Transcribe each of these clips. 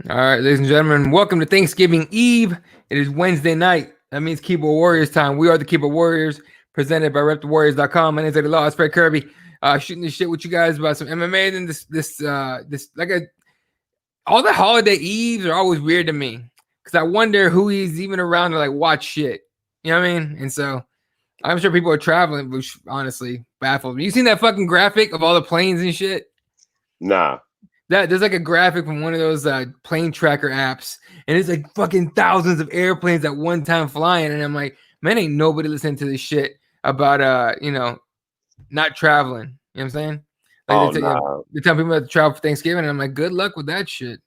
All right, ladies and gentlemen, welcome to Thanksgiving Eve. It is Wednesday night. That means Keyboard Warriors time. We are the Keyboard Warriors, presented by RepTheWarriors.com. My name is Eddie Law. It's Fred Kirby. Shooting this shit with you guys about some MMA. And all the holiday eves are always weird to me because I wonder who is even around to like watch shit. You know what I mean? And so I'm sure people are traveling, which honestly baffles me. You seen that fucking graphic of all the planes and shit? Nah. There's like a graphic from one of those plane tracker apps, and it's like fucking thousands of airplanes at one time flying, and I'm like, man, ain't nobody listening to this shit about not traveling. You know what I'm saying? Like they tell people to travel for Thanksgiving, and I'm like, good luck with that shit.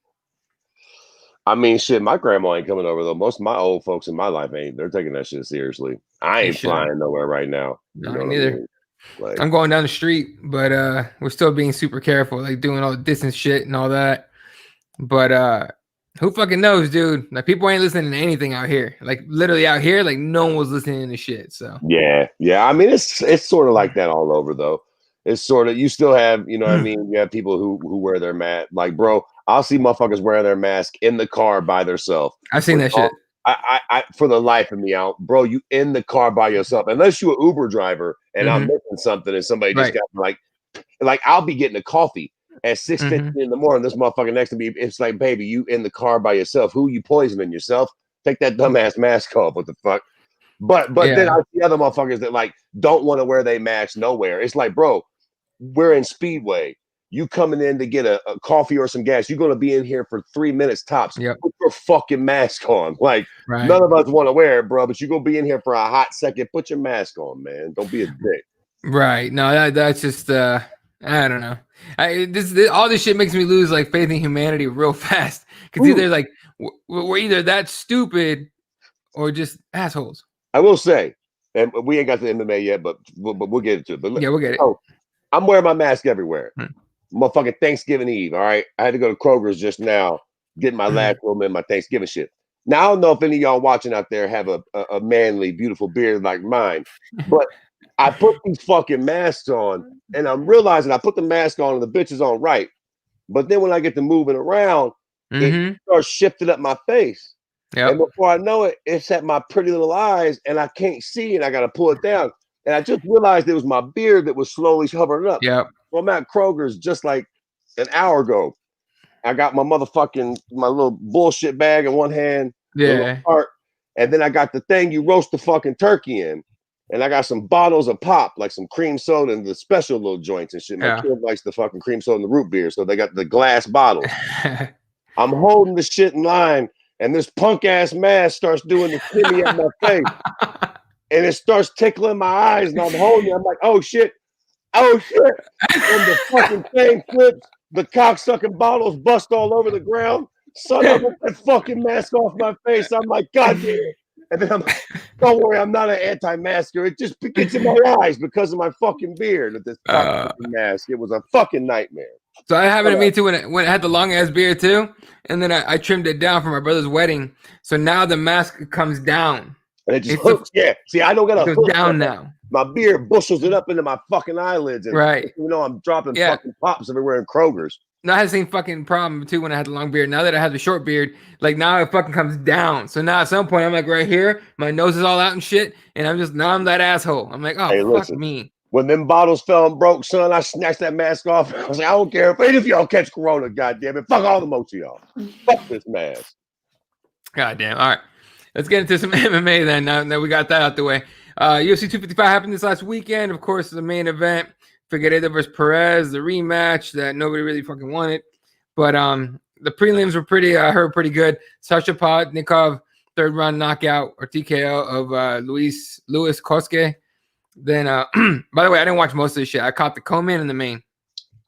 I mean, shit, my grandma ain't coming over though. Most of my old folks in my life ain't. They're taking that shit seriously. I ain't flying nowhere right now. No, neither. I mean? Like, I'm going down the street, but we're still being super careful, like doing all the distance shit and all that. But who fucking knows, dude? Like people ain't listening to anything out here. Like literally out here, like no one was listening to shit. So yeah. I mean, it's sort of like that all over though. It's sort of you still have, you know what I mean? You have people who wear their mask. Like, bro, I'll see motherfuckers wearing their mask in the car by themselves. I've seen that shit. I for the life of me out, bro, you in the car by yourself, unless you're an Uber driver and I'm missing something and somebody just got like I'll be getting a coffee at 6:50 in the morning. This motherfucker next to me, it's like, baby, you in the car by yourself. Who you poisoning yourself? Take that dumbass mask off. What the fuck? But then I see other motherfuckers that like don't want to wear their mask nowhere. It's like, bro, we're in Speedway. You coming in to get a coffee or some gas, you're going to be in here for 3 minutes tops. Yep. Put your fucking mask on. Like, none of us want to wear it, bro, but you're going to be in here for a hot second. Put your mask on, man. Don't be a dick. Right. No, that's just, I don't know. All this shit makes me lose, like, faith in humanity real fast. Because either, like, we're either that stupid or just assholes. I will say, and we ain't got the MMA yet, but we'll get into it. But yeah, we'll get it. Oh, I'm wearing my mask everywhere. Motherfucking Thanksgiving Eve, all right? I had to go to Kroger's just now, getting my last room in my Thanksgiving shit. Now, I don't know if any of y'all watching out there have a manly, beautiful beard like mine, but I put these fucking masks on, and I'm realizing I put the mask on and the bitch is on right. But then when I get to moving around, it starts shifting up my face. Yep. And before I know it, it's at my pretty little eyes, and I can't see, and I got to pull it down. And I just realized it was my beard that was slowly hovering up. Yep. Well, I'm at Kroger's just like an hour ago. I got my little bullshit bag in one hand, cart, and then I got the thing you roast the fucking turkey in, and I got some bottles of pop, like some cream soda and the special little joints and shit. My kid likes the fucking cream soda and the root beer, so they got the glass bottles. I'm holding the shit in line, and this punk ass mask starts doing the shimmy at my face, and it starts tickling my eyes, and I'm holding it. I'm like, oh shit. And the fucking thing flips, the cocksucking bottles bust all over the ground. Son of that fucking mask off my face. I'm like, God damn it. And then I'm like, don't worry, I'm not an anti-masker. It just gets in my eyes because of my fucking beard with this fucking mask. It was a fucking nightmare. So I happened to me too when it had the long ass beard too. And then I trimmed it down for my brother's wedding. So now the mask comes down. And it just hooks. See, I don't got a hook down now. My beard bushels it up into my fucking eyelids. And you know, I'm dropping fucking pops everywhere in Kroger's. No, I had the same fucking problem too when I had the long beard. Now that I have the short beard, like now it fucking comes down. So now at some point I'm like right here, my nose is all out and shit, and I'm that asshole. I'm like, oh, fuck me. When them bottles fell and broke, son, I snatched that mask off. I was like, I don't care if any of y'all catch corona, goddamn it. Fuck all the most of y'all. Fuck this mask. Goddamn. All right. Let's get into some MMA then. Now that we got that out the way. UFC 255 happened this last weekend. Of course, the main event, Figueiredo versus Perez, the rematch that nobody really fucking wanted. But the prelims were pretty good. Sasha Podnikov, third round knockout or TKO of Luis Koske. Then, by the way, I didn't watch most of this shit. I caught the co-main and the main,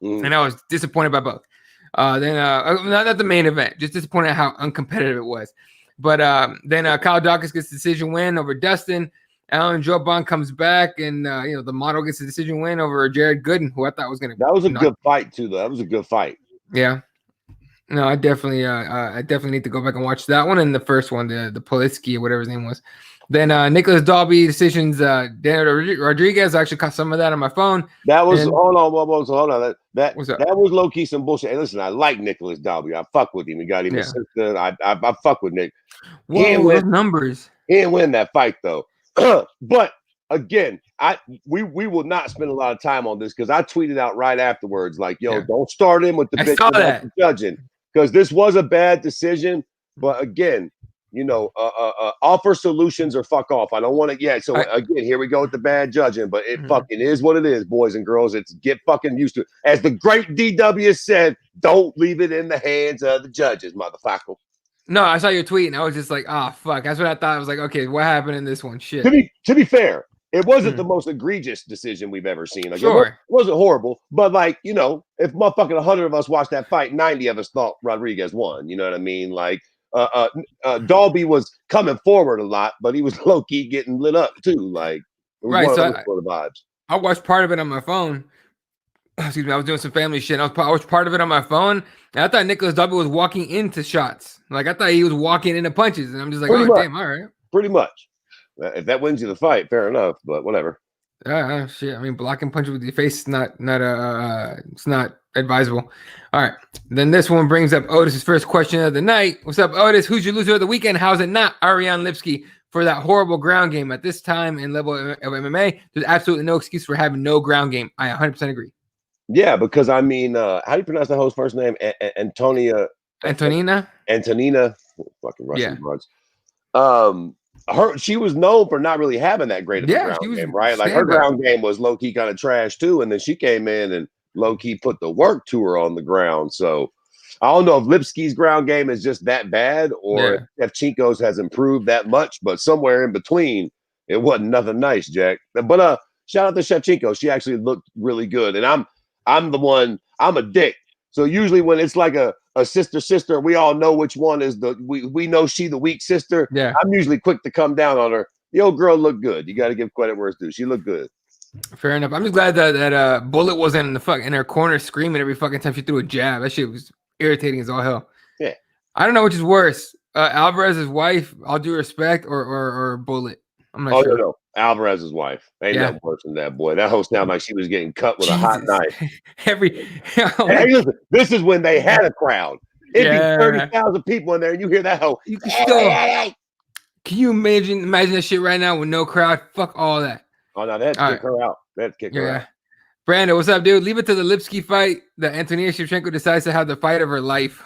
and I was disappointed by both. Then not the main event, just disappointed at how uncompetitive it was. But then Kyle Dawkins gets the decision win over Dustin. Alan Jobon comes back, and the model gets a decision win over Jared Gooden, who I thought was gonna. That was a good fight too, though. That was a good fight. Yeah. No, I definitely need to go back and watch that one and the first one, the Politsky or whatever his name was. Then Nicholas Dalby decisions. Daniel Rodriguez, I actually caught some of that on my phone. That was And hold on. That what's up? that was low key some bullshit. Hey, listen, I like Nicholas Dalby. I fuck with him. He got him a Yeah. sister. I fuck with Nick. He didn't Whoa, win. those numbers. He didn't win that fight though. But again, we will not spend a lot of time on this because I tweeted out right afterwards, like, yo, don't start in with the I bitch saw about that. the judging because this was a bad decision. But again, offer solutions or fuck off. I don't want to. Yeah. So again, here we go with the bad judging, but it fucking is what it is, boys and girls. It's get fucking used to it. As the great DW said, don't leave it in the hands of the judges, motherfucker. No, I saw your tweet and I was just like, ah, fuck. That's what I thought. I was like, okay, what happened in this one? Shit. To be fair, it wasn't the most egregious decision we've ever seen. Like, sure. it wasn't horrible, but like, if motherfucking 100 of us watched that fight, 90 of us thought Rodriguez won. You know what I mean? Like, Dalby was coming forward a lot, but he was low key getting lit up too. Like, it was right. one So of those vibes. I watched part of it on my phone. Excuse me, I was doing some family shit. I watched part of it on my phone, and I thought Nicholas Dalby was walking into shots. Like I thought he was walking into punches, and I'm just like, damn, all right. Pretty much. If that wins you the fight, fair enough. But whatever. Shit. I mean, blocking punches with your face is not it's not advisable. All right. Then this one brings up Otis's first question of the night. What's up, Otis? Who's your loser of the weekend? How's it not Ariane Lipsky for that horrible ground game at this time and level of MMA? There's absolutely no excuse for having no ground game. I 100% agree. Yeah, because I mean, how do you pronounce the host's first name? Antonina. Fucking Russian broads. She was known for not really having that great of a ground game, right? Like her ground game was low key kind of trash too, and then she came in and low key put the work to her on the ground. So I don't know if Lipsky's ground game is just that bad or if Shevchenko's has improved that much, but somewhere in between, it wasn't nothing nice, Jack. But shout out to Shevchenko. She actually looked really good, and I'm a dick. So usually when it's like a sister, we all know which one is we know she the weak sister. Yeah. I'm usually quick to come down on her. The old girl looked good. You got to give credit where it's due. She looked good. Fair enough. I'm just glad that Bullet wasn't in her corner screaming every fucking time she threw a jab. That shit was irritating as all hell. Yeah. I don't know which is worse. Alvarez's wife, all due respect, or Bullet. I'm not sure. No. Alvarez's wife. Ain't nothing worse than that, boy. That whole sounded like she was getting cut with a hot knife. Hey, listen, this is when they had a crowd. It'd be 30,000 people in there, and you hear that hoe. You can still. Can you imagine that shit right now with no crowd? Fuck all that. Oh no, that'd kick her out. That'd kick her out. Brandon, what's up, dude? Leave it to the Lipsky fight that Antonia Shevchenko decides to have the fight of her life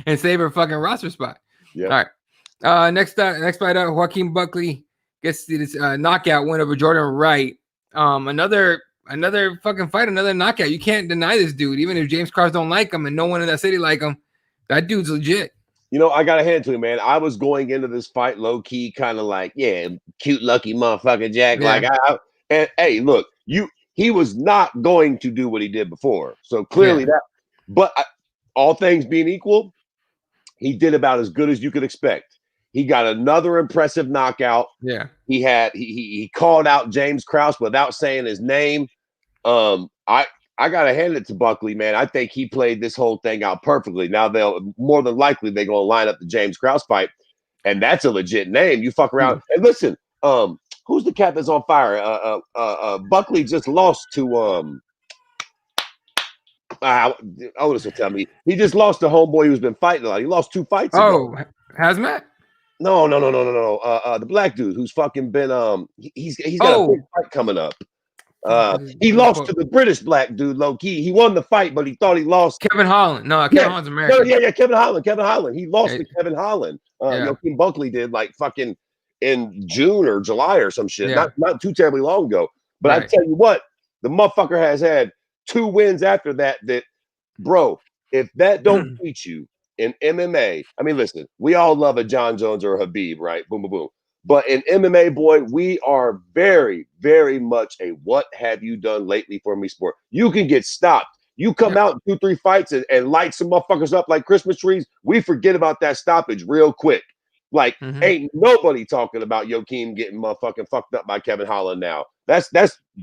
and save her fucking roster spot. Yeah. All right. Next fight out, Joaquin Buckley gets this knockout win over Jordan Wright. Another fucking fight, another knockout. You can't deny this dude, even if James Krause don't like him and no one in that city like him. That dude's legit. I got to hand it to him, man. I was going into this fight low key, kind of like, yeah, cute, lucky motherfucker, Jack. Yeah. And hey, look, he was not going to do what he did before. So clearly all things being equal, he did about as good as you could expect. He got another impressive knockout. Yeah. He called out James Krause without saying his name. I gotta hand it to Buckley, man. I think he played this whole thing out perfectly. Now more than likely they're gonna line up the James Krause fight, and that's a legit name. You fuck around and listen. Who's the cat that's on fire? Buckley just lost to Otis will tell me he just lost to homeboy who's been fighting a lot. He lost 2 fights ago. Hazmat? No. The black dude who's fucking been he's got a big fight coming up. He lost to the British black dude, low key. He won the fight, but he thought he lost. Kevin Holland. No, Kevin Holland's American. Yeah, Kevin Holland. He lost to Kevin Holland. Joaquin Buckley did like fucking in June or July or some shit. Not too terribly long ago. But I tell you what, the motherfucker has had 2 wins after that. Bro, if that don't beat you in MMA, I mean, listen, we all love a John Jones or a Habib, right? Boom, boom, boom. But in MMA, boy, we are very, very much a what have you done lately for me sport. You can get stopped. You come out in 2-3 fights and light some motherfuckers up like Christmas trees. We forget about that stoppage real quick. Like, ain't nobody talking about Joaquin getting motherfucking fucked up by Kevin Holland now. That's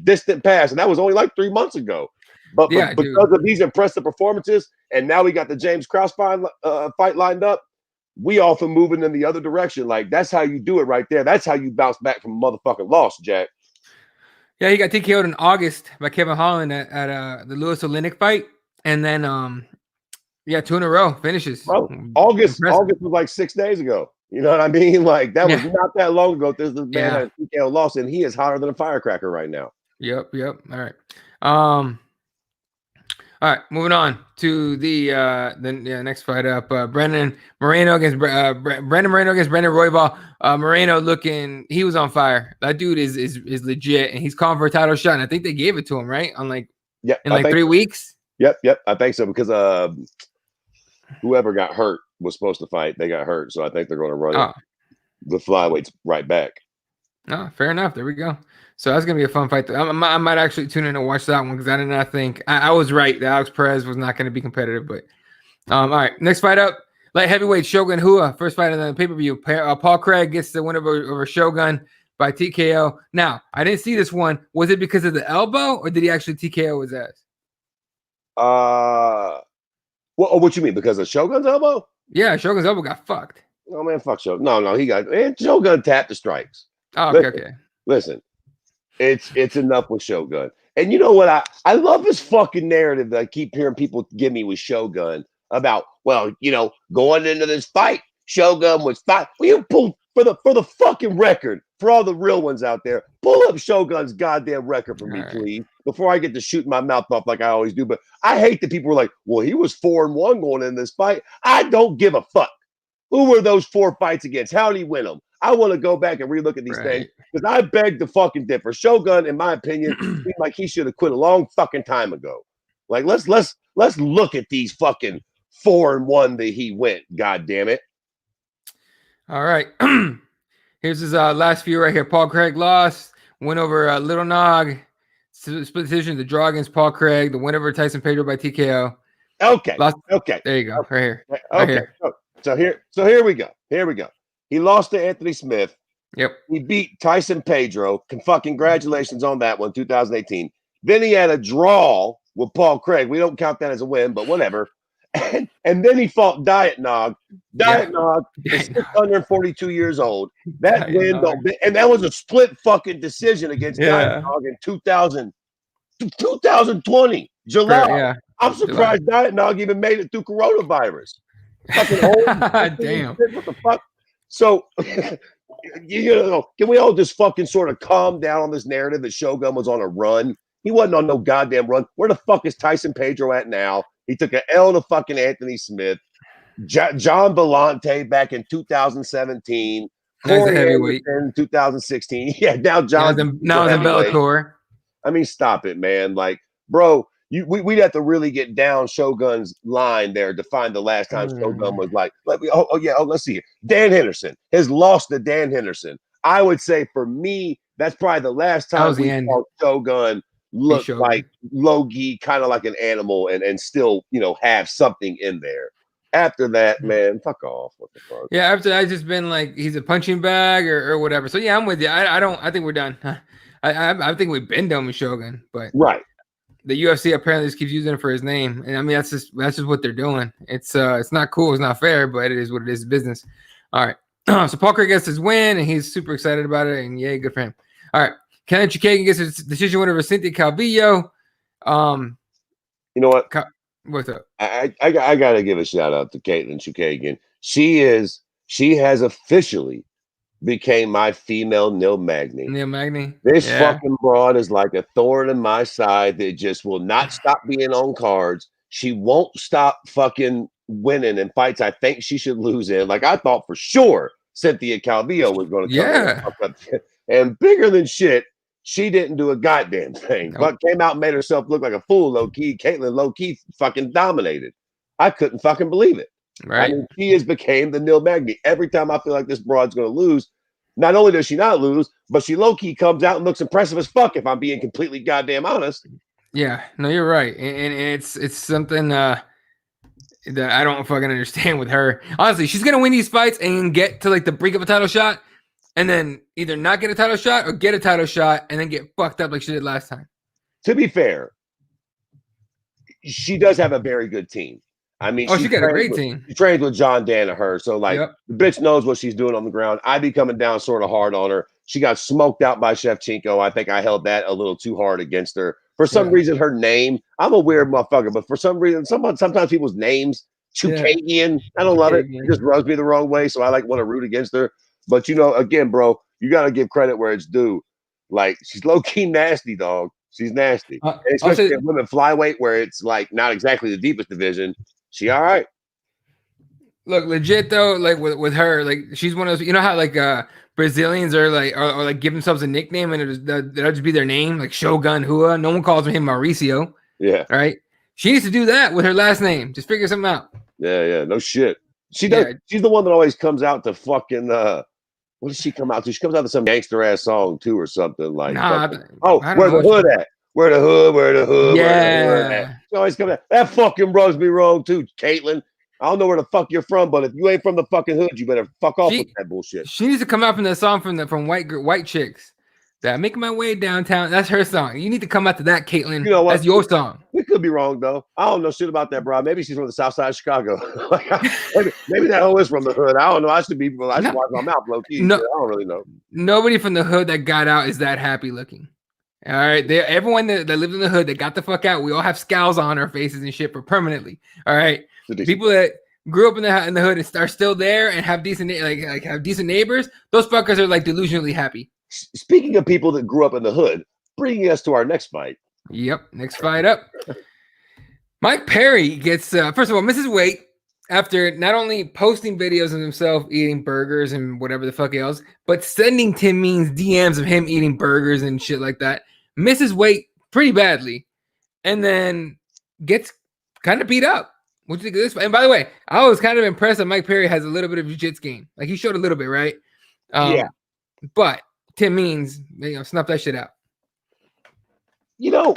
distant past. And that was only like 3 months ago. But because of these impressive performances, and now we got the James Krause fight lined up, we often moving in the other direction. Like, that's how you do it right there. That's how you bounce back from a motherfucking loss, Jack. Yeah, he got TKO'd in August by Kevin Holland at the Lewis Oleinik fight. And then, 2 in a row finishes. Bro, August was like 6 days ago. You know what I mean? Like, that was not that long ago. This man had a TKO loss, and he is hotter than a firecracker right now. Yep. All right. Moving on to the next fight up. Brendan Moreno against Brendan Royval. Moreno he was on fire. That dude is legit, and he's calling for a title shot. And I think they gave it to him, right? In 3 weeks. Yep. I think so, because whoever got hurt was supposed to fight. They got hurt, so I think they're going to run the flyweights right back. Oh, fair enough. There we go. So that's going to be a fun fight. I might actually tune in and watch that one, because I did not think I was right that Alex Perez was not going to be competitive. But all right, next fight up, light heavyweight Shogun Rua, first fight of the pay-per-view. Paul Craig gets the win over Shogun by TKO. Now, I didn't see this one. Was it because of the elbow, or did he actually TKO his ass? What you mean? Because of Shogun's elbow? Yeah, Shogun's elbow got fucked. Oh man, fuck Shogun. No, Shogun tapped the strikes. Oh, okay. Listen, it's enough with Shogun. And you know what? I love this fucking narrative that I keep hearing people give me with Shogun about, going into this fight, Shogun was fine. Will you pull for the fucking record, for all the real ones out there, pull up Shogun's goddamn record for me, please, before I get to shoot my mouth off like I always do. But I hate that people are like, well, he was 4-1 going in this fight. I don't give a fuck. Who were those 4 fights against? How did he win them? I want to go back and relook at these things, because I beg to fucking differ. Shogun, in my opinion, seemed like he should have quit a long fucking time ago. Like, let's look at these fucking 4-1 that he went. God damn it. All right. Here's his last few right here. Paul Craig lost. Win over Little Nog. Split decision. The draw against Paul Craig. The win over Tyson Pedro by TKO. Okay. Okay. There you go. Right here. Okay. So here we go. He lost to Anthony Smith. Yep. He beat Tyson Pedro. Congratulations on that one, 2018. Then he had a draw with Paul Craig. We don't count that as a win, but whatever. And then he fought Diet Nog. Nog is 642 years old. That win, and that was a split fucking decision against Diet Nog in 2020, July. Yeah. I'm surprised Diet Nog even made it through coronavirus. Fucking old. Damn. What the fuck? So, can we all just fucking sort of calm down on this narrative that Shogun was on a run? He wasn't on no goddamn run. Where the fuck is Tyson Pedro at now? He took an L to fucking Anthony Smith. John Vellante back in 2017. Corey heavyweight in 2016. Yeah, now John's in Bellator. I mean, stop it, man. Like, bro, we'd have to really get down Shogun's line there to find the last time Shogun was like, let's see here. Dan Henderson has lost to Dan Henderson. I would say, for me, that's probably the last time we saw Shogun look like low-key, kind of like an animal, and still, have something in there. After that, man, fuck off. What the fuck? Yeah, after that, just been like, he's a punching bag or whatever. So yeah, I'm with you. I think we're done. I think we've been done with Shogun, but right. The UFC apparently just keeps using it for his name, and I mean that's just what they're doing. It's not cool, it's not fair, but it is what it is. Business. All right. So Paul Craig gets his win, and he's super excited about it, and yay, good for him. All right. Kenneth Chukagian gets his decision winner over Cynthia Calvillo. You know what? What's up? I gotta give a shout out to Caitlin Chukagian. She has officially became my female Neil Magny. This fucking broad is like a thorn in my side that just will not stop being on cards. She won't stop fucking winning in fights I think she should lose in. Like, I thought for sure Cynthia Calvillo was going to come in and bigger than shit. She didn't do a goddamn thing, but came out and made herself look like a fool. Low key, Caitlin low key fucking dominated. I couldn't fucking believe it. Right. I mean, she has became the Neil Magny. Every time I feel like this broad's going to lose, not only does she not lose, but she low-key comes out and looks impressive as fuck, if I'm being completely goddamn honest. Yeah, no, you're right. And it's something that I don't fucking understand with her. Honestly, she's going to win these fights and get to like the brink of a title shot, and then either not get a title shot or get a title shot and then get fucked up like she did last time. To be fair, she does have a very good team. I mean, she got a great team. She trains with John Danaher, so like the bitch knows what she's doing on the ground. I be coming down sort of hard on her. She got smoked out by Shevchenko. I think I held that a little too hard against her. For some reason, her name, I'm a weird motherfucker, but for some reason, sometimes people's names, Chukagian, I don't love it. It just rubs me the wrong way, so I like want to root against her. But you know, again, bro, you got to give credit where it's due. Like, she's low-key nasty, dog. She's nasty. And especially in women flyweight, where it's like not exactly the deepest division. She all right. Look, legit though, like with her, like she's one of those, you know how like Brazilians are like or like give themselves a nickname and that'll just be their name, like Shogun Hua. No one calls him Mauricio. Yeah. Right? She needs to do that with her last name. Just figure something out. Yeah, no shit. She does. Yeah. She's the one that always comes out to fucking what does she come out to? She comes out to some gangster ass song too or something like where the hood at? Where the hood? Yeah. She always comes out. That fucking rubs me wrong too, Caitlin. I don't know where the fuck you're from, but if you ain't from the fucking hood, you better fuck off with that bullshit. She needs to come out from that song from white chicks. That Making My Way Downtown. That's her song. You need to come out to that, Caitlin. You know what? That's your song. We could be wrong though. I don't know shit about that, bro. Maybe she's from the South Side of Chicago. maybe that hoe is from the hood. I don't know. I should watch my mouth low key. No, I don't really know. Nobody from the hood that got out is that happy looking. All right, everyone that lived in the hood that got the fuck out. We all have scowls on our faces and shit, but permanently. All right, people that grew up in the hood and are still there and have decent have decent neighbors. Those fuckers are like delusionally happy. Speaking of people that grew up in the hood, bringing us to our next fight. Yep, next fight up. Mike Perry gets first of all misses weight after not only posting videos of himself eating burgers and whatever the fuck else, but sending Tim Means DMs of him eating burgers and shit like that. Misses weight pretty badly, and then gets kind of beat up. What do you think of this? And by the way, I was kind of impressed that Mike Perry has a little bit of jiu-jitsu game. Like he showed a little bit, right? Yeah. But Tim Means, snuff that shit out. You know,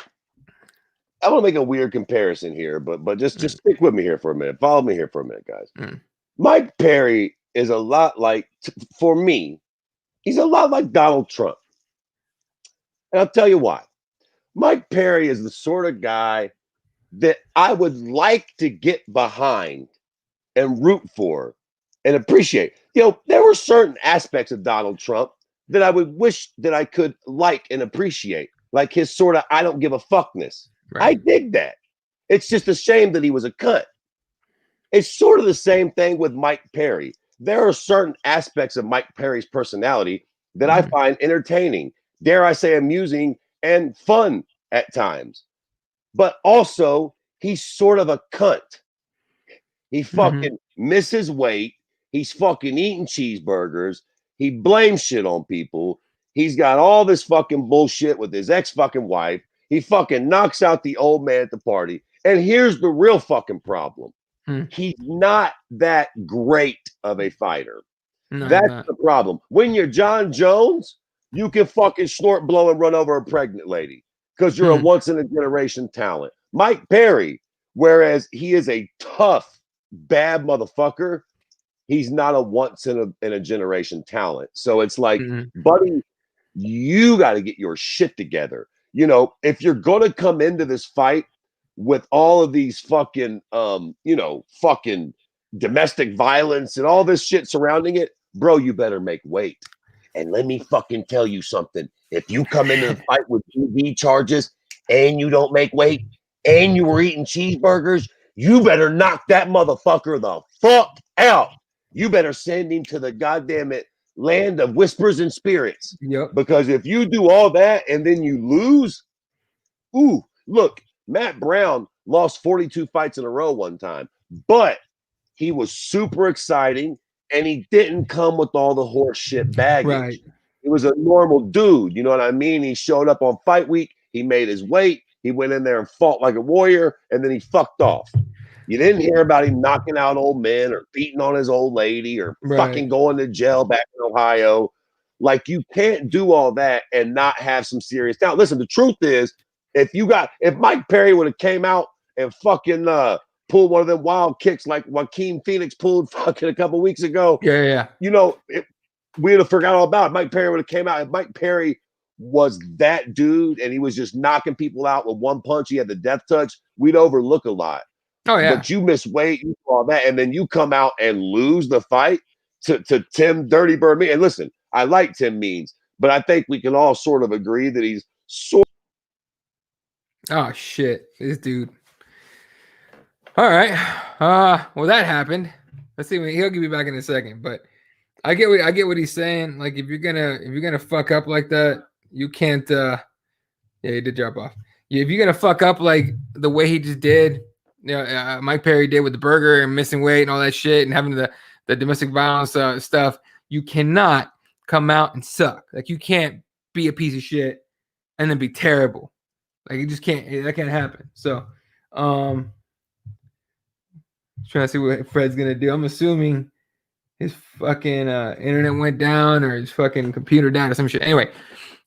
I want to make a weird comparison here, but just stick with me here for a minute. Follow me here for a minute, guys. Mike Perry is a lot like, for me, he's a lot like Donald Trump. And I'll tell you why. Mike Perry is the sort of guy that I would like to get behind and root for and appreciate. You know, there were certain aspects of Donald Trump that I would wish that I could like and appreciate, like his sort of I don't give a fuckness. Right. I dig that. It's just a shame that he was a cunt. It's sort of the same thing with Mike Perry. There are certain aspects of Mike Perry's personality that I find entertaining, dare I say amusing and fun at times. But also, he's sort of a cunt. He fucking misses weight. He's fucking eating cheeseburgers. He blames shit on people. He's got all this fucking bullshit with his ex-fucking wife. He fucking knocks out the old man at the party. And here's the real fucking problem. He's not that great of a fighter. No, that's the problem. When you're John Jones, you can fucking snort, blow, and run over a pregnant lady because you're a once-in-a-generation talent. Mike Perry, whereas he is a tough, bad motherfucker, he's not a once-in-a-generation talent. So it's like, buddy, you got to get your shit together. You know, if you're going to come into this fight with all of these fucking, fucking domestic violence and all this shit surrounding it, bro, you better make weight. And let me fucking tell you something. If you come into the fight with TV charges and you don't make weight and you were eating cheeseburgers, you better knock that motherfucker the fuck out. You better send him to the goddamn land of whispers and spirits. Yep. Because if you do all that and then you lose, look, Matt Brown lost 42 fights in a row one time, but he was super exciting and he didn't come with all the horse shit baggage. Right. He was a normal dude. You know what I mean? He showed up on fight week. He made his weight. He went in there and fought like a warrior, and then he fucked off. You didn't hear about him knocking out old men or beating on his old lady or fucking going to jail back in Ohio. Like, you can't do all that and not have some serious. Now, listen, the truth is, if Mike Perry would have came out and fucking pulled one of them wild kicks like Joaquin Phoenix pulled fucking a couple weeks ago, you know, we'd have forgot all about it. Mike Perry would have came out. If Mike Perry was that dude and he was just knocking people out with one punch, he had the death touch, we'd overlook a lot. Oh yeah. But you miss weight, you all that, and then you come out and lose the fight to Tim Dirty Bird Means. And listen, I like Tim Means, but I think we can all sort of agree that he's sort. Oh shit, this dude. All right. Well, that happened. Let's see. He'll give me back in a second, but I get what he's saying. Like if you're gonna fuck up like that, you can't. Yeah, he did drop off. Yeah, if you're gonna fuck up like the way he just did, Mike Perry did with the burger and missing weight and all that shit and having the domestic violence stuff, you cannot come out and suck. Like you can't be a piece of shit and then be terrible. Like you just can't. That can't happen. So, trying to see what Fred's gonna do. I'm assuming his fucking internet went down or his fucking computer died or some shit. Anyway,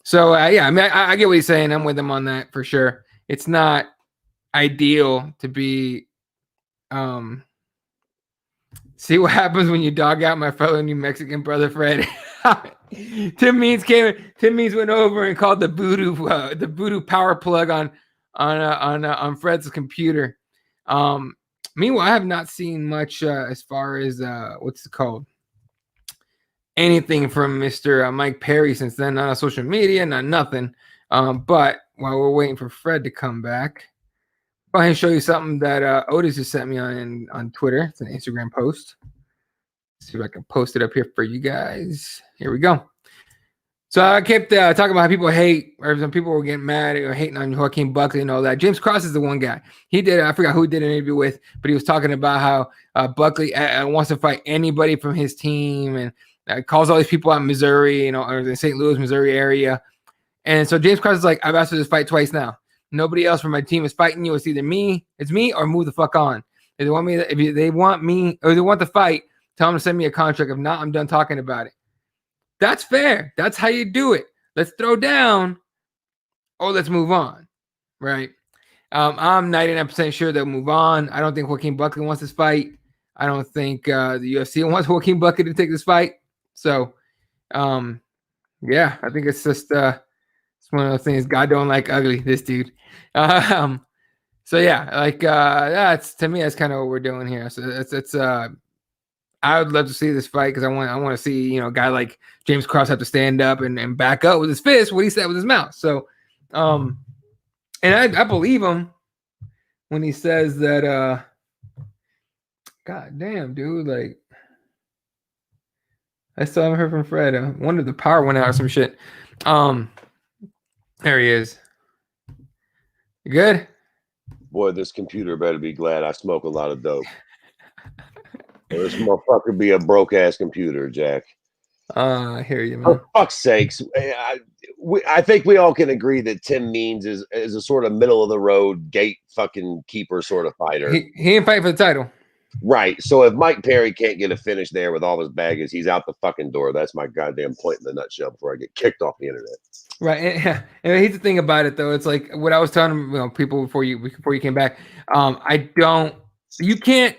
so yeah, I mean, I get what he's saying. I'm with him on that for sure. It's not ideal to be. See what happens when you dog out my fellow New Mexican brother Fred. Tim Means went over and called the voodoo power plug on Fred's computer. Meanwhile, I have not seen much as far as what's it called? Anything from Mr. Mike Perry since then, not on social media, not nothing. But while we're waiting for Fred to come back, I'll go ahead and show you something that Otis just sent me on Twitter. It's an Instagram post. Let's see if I can post it up here for you guys. Here we go. So I kept talking about how people hate, or some people were getting mad or hating on Joaquin Buckley and all that. James Cross is the one guy. He did, I forgot who he did an interview with, but he was talking about how Buckley wants to fight anybody from his team and calls all these people out in Missouri, or the St. Louis, Missouri area. And so James Cross is like, I've asked for this fight twice now. Nobody else from my team is fighting you. It's either me, or move the fuck on. If they want me, if they want me, or they want the fight, tell them to send me a contract. If not, I'm done talking about it. That's fair. That's how you do it. Let's throw down, or let's move on, right? I'm 99% sure they'll move on. I don't think Joaquin Buckley wants this fight. I don't think the UFC wants Joaquin Buckley to take this fight. So, yeah, I think it's just it's one of those things. God don't like ugly. This dude. So yeah, like that's, to me, that's kind of what we're doing here. So it's I would love to see this fight because I want to see a guy like James Cross have to stand up and back up with his fist what he said with his mouth. So, and I believe him when he says that. God damn, dude! Like, I still haven't heard from Fred. I wonder if the power went out or some shit. There he is. You good? Boy, this computer better be glad I smoke a lot of dope. This motherfucker be a broke ass computer, Jack. I hear you, man. For fuck's sakes, I think we all can agree that Tim Means is a sort of middle of the road gate fucking keeper sort of fighter. He ain't fighting for the title, right? So if Mike Perry can't get a finish there with all his baggage, he's out the fucking door. That's my goddamn point in the nutshell. Before I get kicked off the internet. Right, and here's the thing about it, though. It's like what I was telling people before you came back. You can't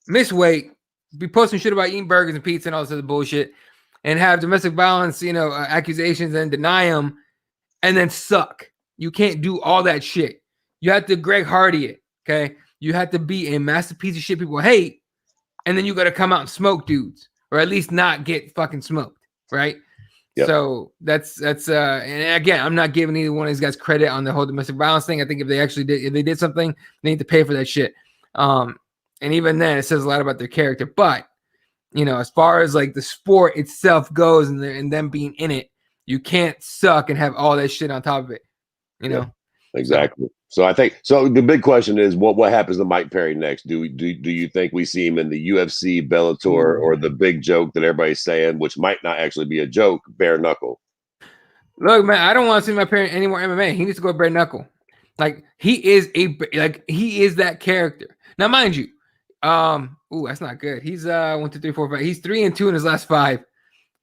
miss weight, be posting shit about eating burgers and pizza and all this other bullshit, and have domestic violence, accusations and deny them, and then suck. You can't do all that shit. You have to Greg Hardy it, okay? You have to be a massive piece of shit people hate, and then you got to come out and smoke dudes, or at least not get fucking smoked, right? Yep. So that's and again, I'm not giving either one of these guys credit on the whole domestic violence thing. I think if they did something, they need to pay for that shit. And even then, it says a lot about their character. But as far as like the sport itself goes, and them being in it, you can't suck and have all that shit on top of it. Yeah, exactly. So I think the big question is what happens to Mike Perry next? Do you think we see him in the UFC, Bellator, or the big joke that everybody's saying, which might not actually be a joke, bare knuckle? Look, man, I don't want to see my Perry any more MMA. He needs to go bare knuckle. Like he is that character. Now, mind you, that's not good. He's 1, 2, 3, 4, 5. He's 3-2 in his last 5.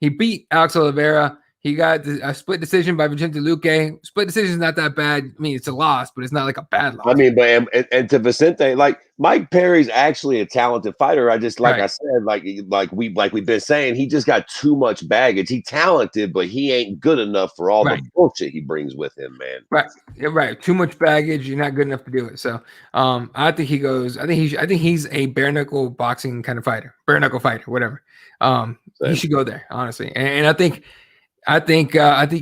He beat Alex Oliveira. He got a split decision by Vicente Luque. Split decision is not that bad. I mean, it's a loss, but it's not like a bad loss. I mean, but and to Vicente, like Mike Perry's actually a talented fighter. I just I said, like we've been saying, he just got too much baggage. He's talented, but he ain't good enough for all the bullshit he brings with him, man. Right. You're right. Too much baggage. You're not good enough to do it. So I think he goes, I think he's a bare knuckle boxing kind of fighter, bare knuckle fighter, whatever. He should go there, honestly. And I think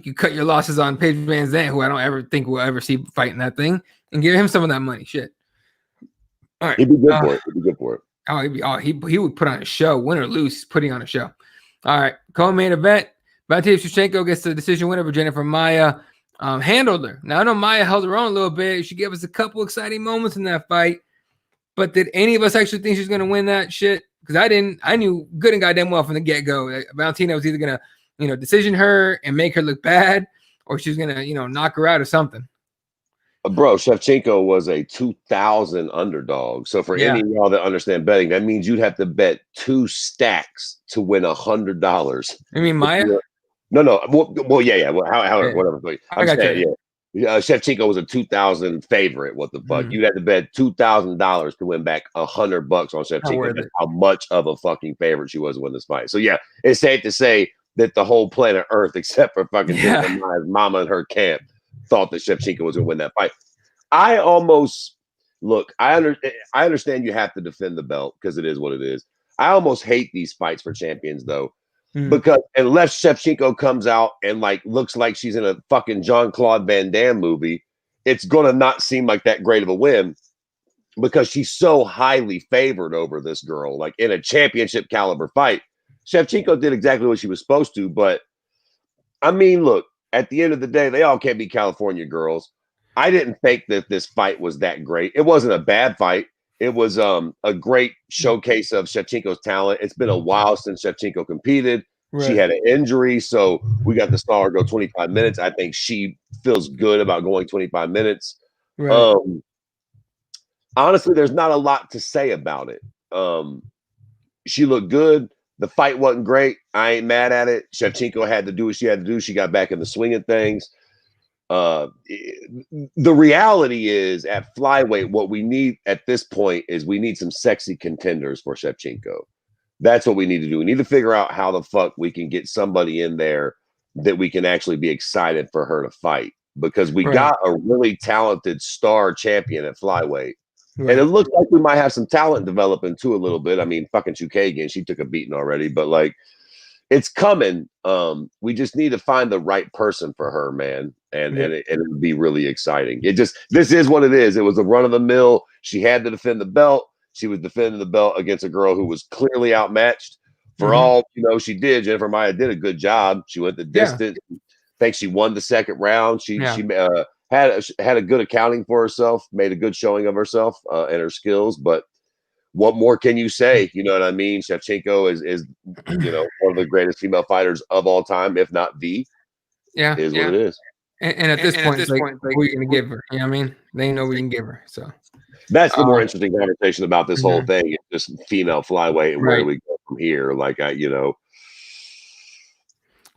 you cut your losses on Pedro Van Zandt, who I don't ever think we'll ever see fighting that thing, and give him some of that money. Shit. All right. He'd be good for it. He'd be good for it. He would put on a show, win or lose. He's putting on a show. All right. Co-main event. Valentina Shevchenko gets the decision winner over Jennifer Maia. Handled her. Now I know Maia held her own a little bit. She gave us a couple exciting moments in that fight. But did any of us actually think she was going to win that shit? Because I didn't. I knew good and goddamn well from the get-go. Valentina was either going to decision her and make her look bad, or she's gonna, knock her out or something. Bro, Shevchenko was a 2,000 underdog. So for any of y'all that understand betting, that means you'd have to bet 2 stacks to win $100. You mean Maia? No. Well, yeah. However, whatever. I'm saying, Shevchenko was a 2,000 favorite. What the fuck? You'd have to bet $2,000 to win back $100 on Shevchenko. That's how much of a fucking favorite she was to win this fight. So yeah, it's safe to say that the whole planet Earth, except for fucking Maia's mama and her camp, thought that Shevchenko was going to win that fight. I understand you have to defend the belt because it is what it is. I almost hate these fights for champions though, because unless Shevchenko comes out and looks like she's in a fucking Jean-Claude Van Damme movie, it's going to not seem like that great of a win because she's so highly favored over this girl, like in a championship caliber fight. Shevchenko did exactly what she was supposed to, but I mean, look, at the end of the day, they all can't be California girls. I didn't think that this fight was that great. It wasn't a bad fight. It was a great showcase of Shevchenko's talent. It's been a while since Shevchenko competed. Right. She had an injury, so we got to saw her go 25 minutes. I think she feels good about going 25 minutes. Right. Honestly, there's not a lot to say about it. She looked good. The fight wasn't great. I ain't mad at it. Shevchenko had to do what she had to do. She got back in the swing of things. The reality is at flyweight, what we need at this point is we need some sexy contenders for Shevchenko. That's what we need to do. We need to figure out how the fuck we can get somebody in there that we can actually be excited for her to fight, because we got a really talented star champion at flyweight. Right. And it looks like we might have some talent developing too a little bit. I mean, fucking Chukagian, she took a beating already, but it's coming. We just need to find the right person for her, man. And it would be really exciting. This is what it is. It was a run of the mill. She had to defend the belt. She was defending the belt against a girl woo was clearly outmatched. For all she did. Jennifer Maia did a good job. She went the distance. I think she won the second round. She had a good accounting for herself, made a good showing of herself and her skills. But what more can you say? You know what I mean? Shevchenko is one of the greatest female fighters of all time, if not the. Yeah, is what it is. And at this point, what are you going to give her? You know what I mean? They know we can give her. So that's the more interesting conversation about this whole thing. It's just female flyweight and where do we go from here? Who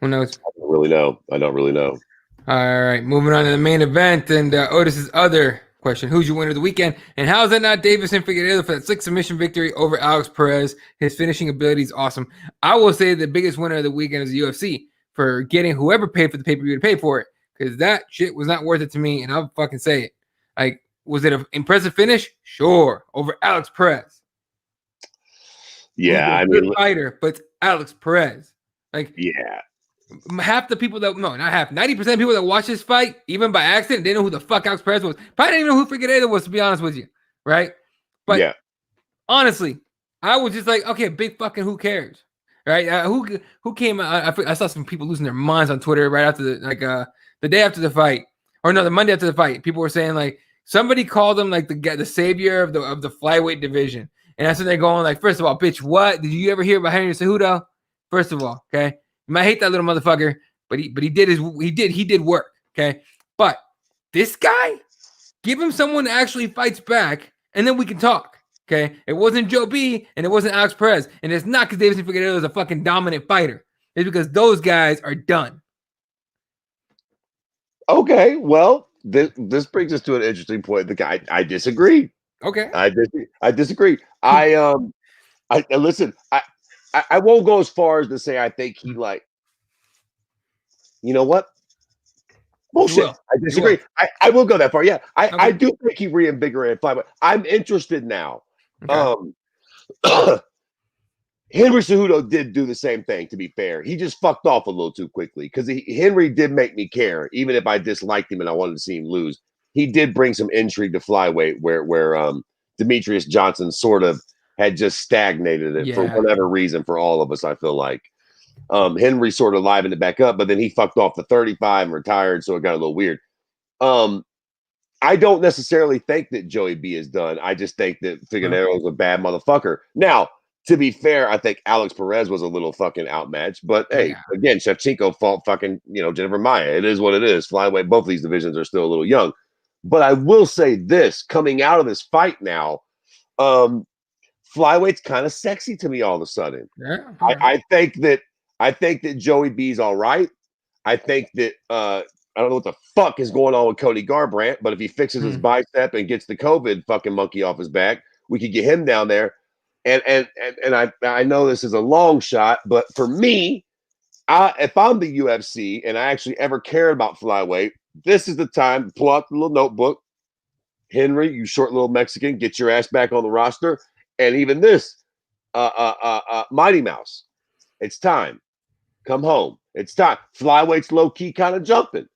knows? I don't really know. All right, moving on to the main event and Otis's other question: who's your winner of the weekend, and how is that not Davison Figueiredo for that 6 submission victory over Alex Perez? His finishing ability is awesome. I will say the biggest winner of the weekend is the UFC for getting whoever paid for the pay-per-view to pay for it, because that shit was not worth it to me, and I'll fucking say it. Was it an impressive finish? Sure, over Alex Perez. Yeah, I mean, fighter, but Alex Perez. Half the people that not half, 90% of people that watch this fight, even by accident, they know who the fuck Alex Perez was. Probably didn't even know who Figueiredo was, to be honest with you, right? But honestly, I was just like, okay, big fucking who cares, right? Who came? I saw some people losing their minds on Twitter right after the day after the fight, or no, the Monday after the fight. People were saying somebody called him the savior of the flyweight division, and that's when they're going first of all, bitch, what did you ever hear about Henry Cejudo? First of all, okay. You might hate that little motherfucker, but he did work, okay? But this guy, give him someone that actually fights back, and then we can talk, okay? It wasn't Joe B, and it wasn't Alex Perez, and it's not because Davison Figueiredo is a fucking dominant fighter. It's because those guys are done, Okay, well, this brings us to an interesting point. The guy, I disagree. Okay. I disagree. I listen. I won't go as far as to say I think he like. You know what? You Bullshit. will. I You will. disagree. I will go that far. Yeah, I Okay. do think he reinvigorated flyweight. I'm interested now. Okay. Henry Cejudo did do the same thing, to be fair. He just fucked off a little too quickly because Henry did make me care, even if I disliked him and I wanted to see him lose. He did bring some intrigue to flyweight where Demetrius Johnson sort of had just stagnated it for Yeah. whatever reason for all of us, I feel like. Henry sort of livened it back up, but then he fucked off the 35 and retired, so it got a little weird. I don't necessarily think that Joey B is done. I just think that Figueiredo is a bad motherfucker. Now, to be fair, I think Alex Perez was a little fucking outmatched. But hey, Yeah. again, Shevchenko fought fucking, Jennifer Maia. It is what it is. Flyweight, both of these divisions are still a little young. But I will say this, coming out of this fight now, flyweight's kind of sexy to me all of a sudden. Yeah. I think that Joey B's all right. I think that I don't know what the fuck is going on with Cody Garbrandt, but if he fixes his bicep and gets the COVID fucking monkey off his back, we could get him down there. And I know this is a long shot, but for me, if I'm the UFC and I actually ever cared about flyweight, this is the time to pull out the little notebook. Henry, you short little Mexican, get your ass back on the roster. And even this, Mighty Mouse, it's time. Come home. It's time. Flyweight's low key kind of jumping.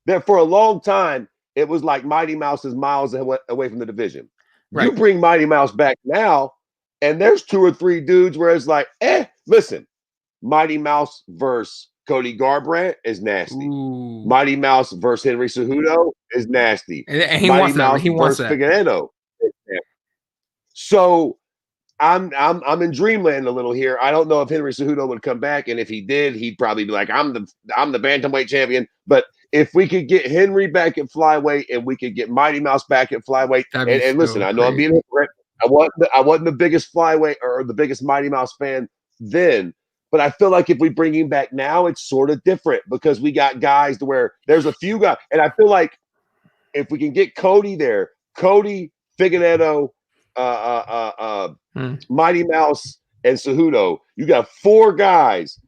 There for a long time, it was like Mighty Mouse is miles away from the division. Right. You bring Mighty Mouse back now, and there's 2 or 3 dudes where it's like, listen, Mighty Mouse versus Cody Garbrandt is nasty. Ooh. Mighty Mouse versus Henry Cejudo is nasty. And he Mighty wants that. Mouse He wants versus that. Figueiredo is nasty. So I'm in dreamland a little here. I don't know if Henry Cejudo would come back, and if he did, he'd probably be like, I'm the bantamweight champion. But if we could get Henry back at flyweight and we could get Mighty Mouse back at flyweight, and listen, I know I'm being hypocrite. I wasn't the biggest flyweight or the biggest Mighty Mouse fan then, but I feel like if we bring him back now, it's sort of different because we got guys to where there's a few guys, and I feel like if we can get Cody there, Cody, Figueiredo, Mighty Mouse, and Cejudo, you got 4 guys,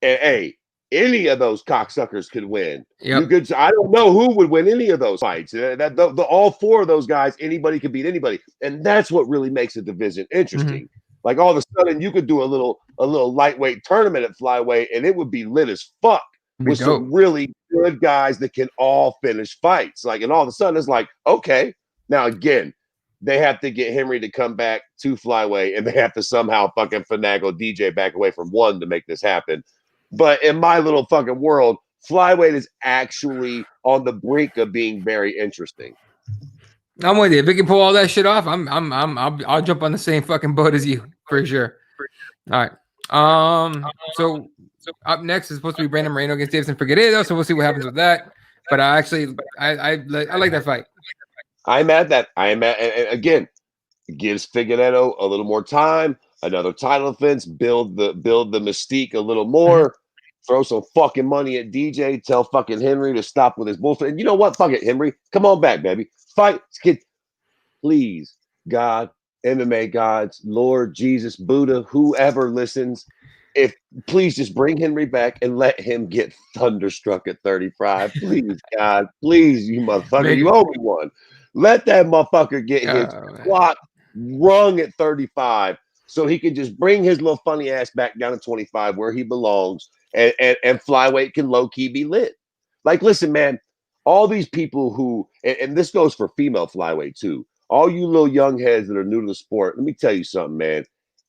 and hey, any of those cocksuckers could win. Yep. You could. I don't know who would win any of those fights. All 4 of those guys, anybody could beat anybody, and that's what really makes a division interesting. Like all of a sudden, you could do a little lightweight tournament at flyweight, and it would be lit as fuck with some really good guys that can all finish fights. Like, and all of a sudden, it's like, okay, now again, they have to get Henry to come back to flyweight, and they have to somehow fucking finagle DJ back away from 1 to make this happen. But in my little fucking world, flyweight is actually on the brink of being very interesting. I'm with you. If we can pull all that shit off, I'll jump on the same fucking boat as you for sure. All right. So up next is supposed to be Brandon Moreno against Davison Figueiredo, so we'll see what happens with that. But I like that fight. I'm at that. And again, gives Figueiredo a little more time, another title defense, build the mystique a little more. Throw some fucking money at DJ. Tell fucking Henry to stop with his bullshit. And you know what? Fuck it, Henry. Come on back, baby. Fight. Get, please, God, MMA gods, Lord, Jesus, Buddha, whoever listens, if please just bring Henry back and let him get thunderstruck at 35. Please, God, please, you motherfucker. You owe me one. Let that motherfucker get his clock rung at 35 so he can just bring his little funny ass back down to 25 where he belongs. And flyweight can low-key be lit. Like, listen, man, all these people who, and this goes for female flyweight too, all you little young heads that are new to the sport, let me tell you something, man.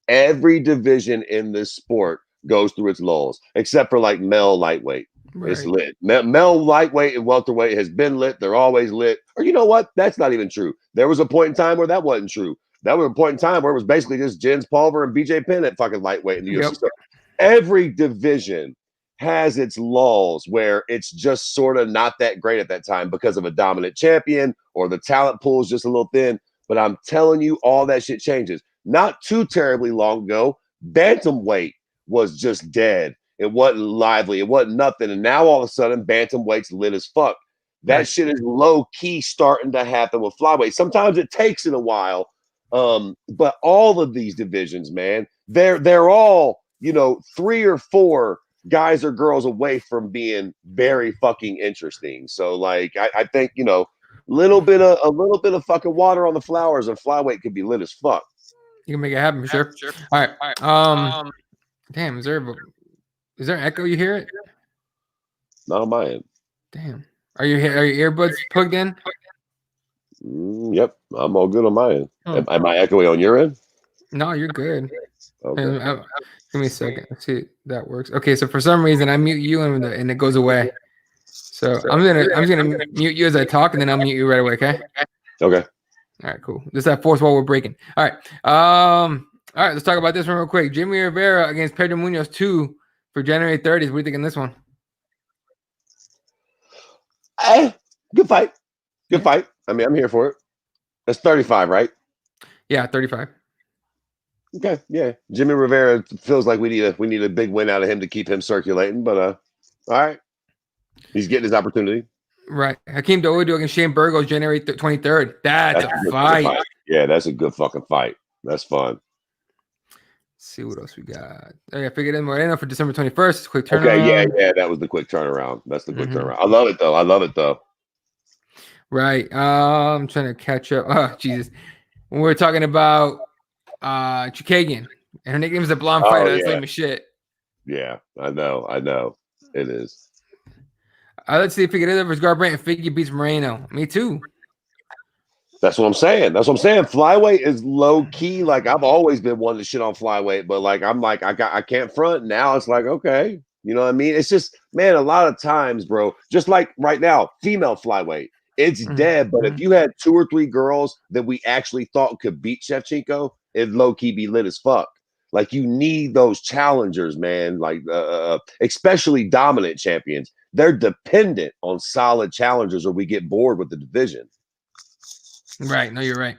Every division in this sport goes through its lulls, except for like male lightweight. Right. It's lit. Male lightweight and welterweight has been lit. They're always lit. Or you know what? That's not even true. There was a point in time where that wasn't true. That was a point in time where it was basically just Jens Pulver and BJ Penn at fucking lightweight in the UFC. So every division has its lulls where it's just sort of not that great at that time because of a dominant champion or the talent pool is just a little thin. But I'm telling you, all that shit changes. Not too terribly long ago, bantamweight was just dead. It wasn't lively. It wasn't nothing. And now all of a sudden, bantamweight's lit as fuck. That shit is low key starting to happen with flyweight. Sometimes it takes it a while, but all of these divisions, man, they're all 3 or 4 guys or girls away from being very fucking interesting. So like I think a little bit of fucking water on the flowers and flyweight could be lit as fuck. You can make it happen for sure. All right. Damn, is there an echo? You hear it? Not on my end. Damn. Are your earbuds plugged in? Yep, I'm all good on my end. Am I echoing on your end? No, you're good. Okay. Give me a second. Let's see if that works. Okay, so for some reason I mute you and it goes away. So I'm gonna mute you as I talk, and then I'll mute you right away. Okay. Okay. All right. Cool. This is that fourth wall we're breaking. All right. All right. Let's talk about this one real quick. Jimmy Rivera against Pedro Munoz 2 for January 30th. What do you think in this one? Good fight. Good fight. I mean, I'm here for it. That's 35, right? Yeah, 35. Okay, yeah. Jimmy Rivera feels like we need a big win out of him to keep him circulating, but all right. He's getting his opportunity. Right. Hakeem Dawodu against Shane Burgos January 23rd. That's a fight. Yeah, that's a good fucking fight. That's fun. Let's see what else we got. Oh, yeah, Figueroa Moreno for December 21st. Quick turnaround. Okay, yeah, that was the quick turnaround. That's the quick turnaround. I love it though. Right. I'm trying to catch up. Oh, Jesus. When we were talking about Chukagian, and her nickname is the Blonde Fighter. That's lame as shit. Yeah, I know. It is. Let's see if Figueroa versus Garbrandt and Figgy beats Moreno. Me too. That's what I'm saying. Flyweight is low key. Like I've always been one to shit on flyweight, but like I'm like I can't front. Now it's like okay, you know what I mean? It's just man, a lot of times, bro. Just like right now, female flyweight, it's dead. But if you had 2 or 3 girls that we actually thought could beat Shevchenko, it'd low key be lit as fuck. Like you need those challengers, man. Like especially dominant champions. They're dependent on solid challengers, or we get bored with the division. Right. No, you're right.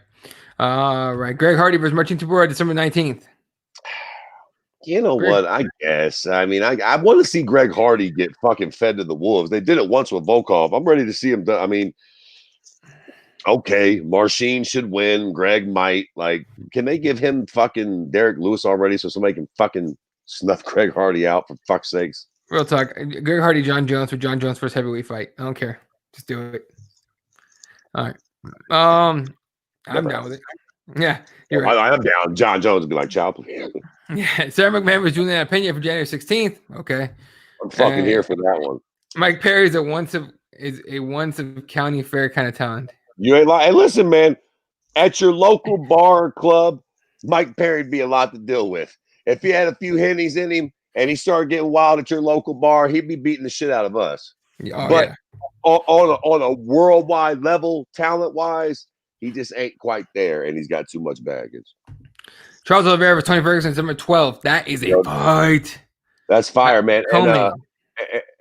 Right. Greg Hardy versus Martin Tibura, December 19th. You know what? I guess. I mean, I want to see Greg Hardy get fucking fed to the wolves. They did it once with Volkov. I'm ready to see him. I mean, okay, Marcin should win. Greg might. Like, can they give him fucking Derek Lewis already so somebody can fucking snuff Greg Hardy out for fuck's sakes? Real talk. Greg Hardy, John Jones for John Jones' first heavyweight fight. I don't care. Just do it. All right. I'm down with it. Yeah, you're right. I'm down. John Jones would be like, child, please. Yeah, Sarah McMahon was Julian Pena for January 16th. Okay. I'm fucking here for that one. Mike Perry is a once of county fair kind of talent. You ain't like, hey, listen, man. At your local bar or club, Mike Perry'd be a lot to deal with. If he had a few hennies in him and he started getting wild at your local bar, he'd be beating the shit out of us. But on a worldwide level, talent-wise, he just ain't quite there, and he's got too much baggage. Charles Oliveira for Tony Ferguson, December 12th. That is a fight. That's fire, man.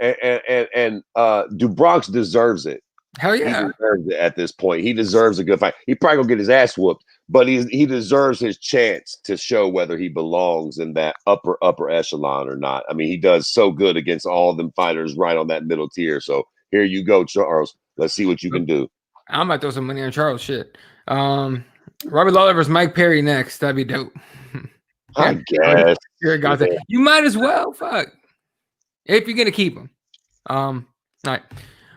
And Dubronx deserves it. Hell yeah. He deserves it at this point. He deserves a good fight. He probably gonna get his ass whooped, but he deserves his chance to show whether he belongs in that upper echelon or not. I mean, he does so good against all of them fighters right on that middle tier. So here you go, Charles. Let's see what you can do. I'm about to throw some money on Charles. Shit. Robbie Lawler versus Mike Perry next. That'd be dope. I guess. You might as well. Fuck. If you're gonna keep him. All right.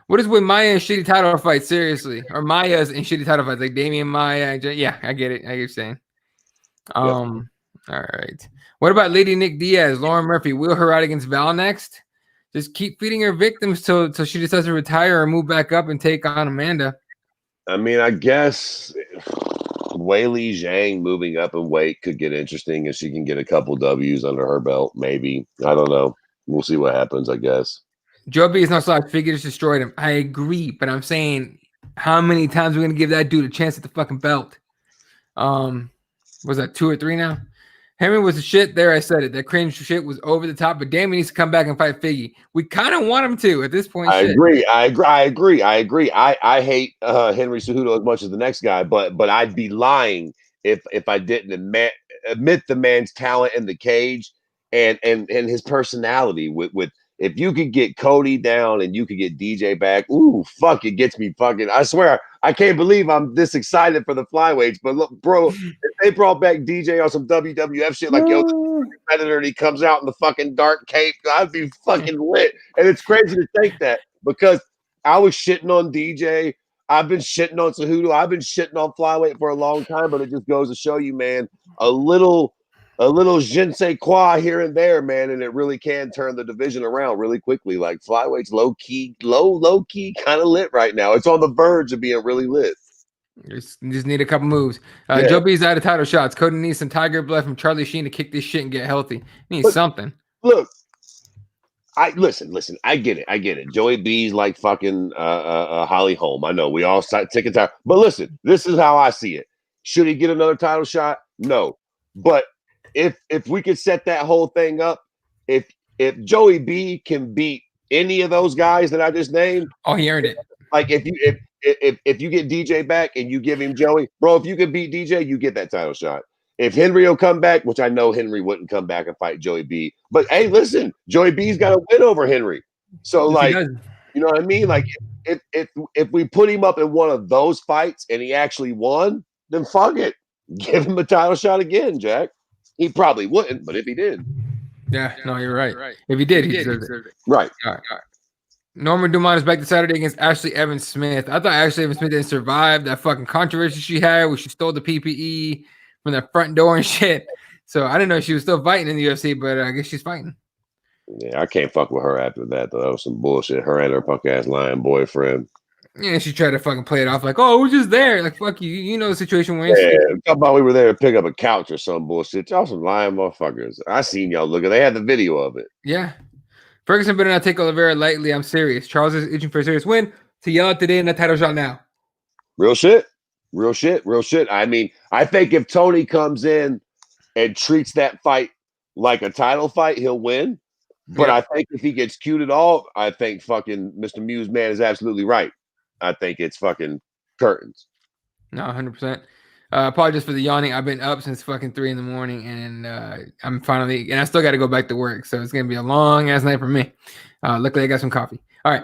What is with Maya and shitty title fights? Seriously, or Maya's and shitty title fights like Damian Maya? Yeah, I get it. I get what you're saying. All right. What about Lady Nick Diaz, Lauren Murphy? Will her out against Val next? Just keep feeding her victims till she decides to retire or move back up and take on Amanda. I mean, I guess Weili Zhang moving up in weight could get interesting if she can get a couple W's under her belt. Maybe. I don't know. We'll see what happens, I guess. Joe B is not slouch. Figure just destroyed him. I agree, but I'm saying how many times we're gonna give that dude a chance at the fucking belt? Was that 2 or 3 now? Henry was the shit. There, I said it. That cringe shit was over the top, but damn, he needs to come back and fight Figgy. We kind of want him to at this point. I agree. I hate Henry Cejudo as much as the next guy, but I'd be lying if I didn't admit the man's talent in the cage and his personality with if you could get Cody down and you could get DJ back, ooh, fuck, it gets me fucking. I swear, I can't believe I'm this excited for the flyweights. But look, bro, if they brought back DJ on some WWF shit, like yo, competitor, and he comes out in the fucking dark cape, I'd be fucking lit. And it's crazy to think that because I was shitting on DJ. I've been shitting on Cejudo. I've been shitting on flyweight for a long time, but it just goes to show you, man, a little je ne sais quoi here and there, man, and it really can turn the division around really quickly. Like flyweight's low key, kind of lit right now. It's on the verge of being really lit. Just need a couple moves. Joe B's out of title shots. Cody needs some tiger blood from Charlie Sheen to kick this shit and get healthy. He needs something. Look, I listen. I get it. Joey B's like fucking Holly Holm. I know we all sick and tired. But listen, this is how I see it. Should he get another title shot? No. But if we could set that whole thing up, if Joey B can beat any of those guys that I just named, oh, he earned it. Like if you get DJ back and you give him Joey, bro, if you can beat DJ, you get that title shot. If Henry will come back, which I know Henry wouldn't come back and fight Joey B, but hey, listen, Joey B's got a win over Henry. So like, you know what I mean? Like if we put him up in one of those fights and he actually won, then fuck it. Give him a title shot again, Jack. He probably wouldn't, but if he did. Yeah, no, you're right. If he did, he deserved it. Right. All right. Norma Dumont is back to Saturday against Ashley Evans Smith. I thought Ashley Evans Smith didn't survive that fucking controversy she had where she stole the PPE from the front door and shit. So I didn't know she was still fighting in the UFC, but I guess she's fighting. Yeah, I can't fuck with her after that, though. That was some bullshit. Her and her punk ass lying boyfriend. Yeah, she tried to fucking play it off like, oh, we're just there. Like, fuck you. You know the situation we're in. Yeah, talk about we were there to pick up a couch or some bullshit. Y'all some lying motherfuckers. I seen y'all looking. They had the video of it. Yeah. Ferguson better not take Oliveira lightly. I'm serious. Charles is itching for a serious win. To yell out today in the title shot now. Real shit. I mean, I think if Tony comes in and treats that fight like a title fight, he'll win. But I think if he gets cued at all, I think fucking Mr. Muse man is absolutely right. I think it's fucking curtains. No, 100%. Apologies for the yawning. I've been up since fucking 3 a.m, and I'm finally, and I still got to go back to work, so it's gonna be a long ass night for me. Luckily, I got some coffee. All right,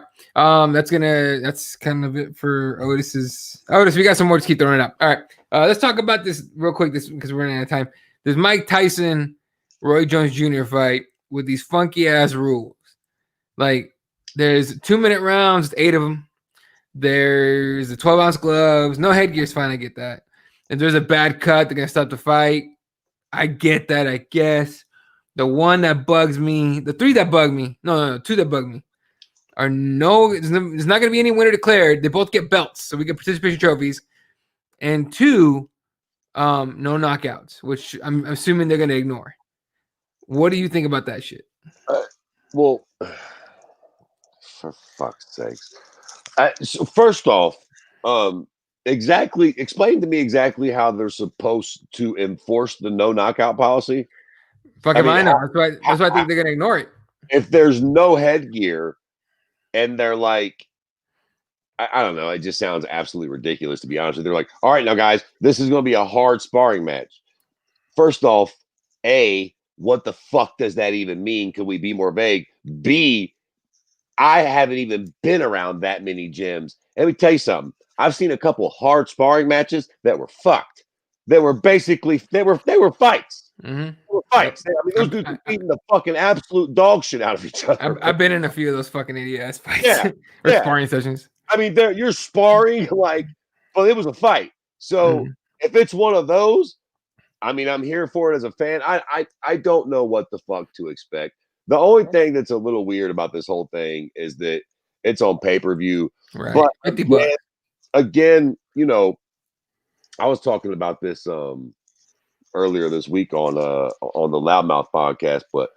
that's kind of it for Otis. We got some more to keep throwing it up. All right, let's talk about this real quick. This because we're running out of time. This Mike Tyson, Roy Jones Jr. fight with these funky ass rules. Like, there's 2-minute rounds, 8 of them. There's the 12-ounce gloves, no headgear's fine. I get that. If there's a bad cut, they're gonna stop the fight. I get that. I guess the one that bugs me, the 3 that bug me, no, 2 that bug me, are there's not gonna be any winner declared. They both get belts, so we get participation trophies, and 2, no knockouts, which I'm assuming they're gonna ignore. What do you think about that shit? Well, for fuck's sakes. So first off, explain to me exactly how they're supposed to enforce the no knockout policy. Fucking I know. That's why I think they're gonna ignore it. If there's no headgear and they're like, I don't know, it just sounds absolutely ridiculous, to be honest with you. They're like, all right, now guys, this is gonna be a hard sparring match. First off, A, what the fuck does that even mean? Could we be more vague? B, I haven't even been around that many gyms. Let me tell you something. I've seen a couple hard sparring matches that were fucked. They were basically they were fights. Mm-hmm. They were fights. I mean, those dudes were beating the fucking absolute dog shit out of each other. I've been in a few of those fucking idiot ass fights. Sparring sessions. I mean, you're sparring like, but it was a fight. So if it's one of those, I mean, I'm here for it as a fan. I don't know what the fuck to expect. The only thing that's a little weird about this whole thing is that it's on pay-per-view. Right. But again, you know, I was talking about this earlier this week on the Loudmouth podcast, but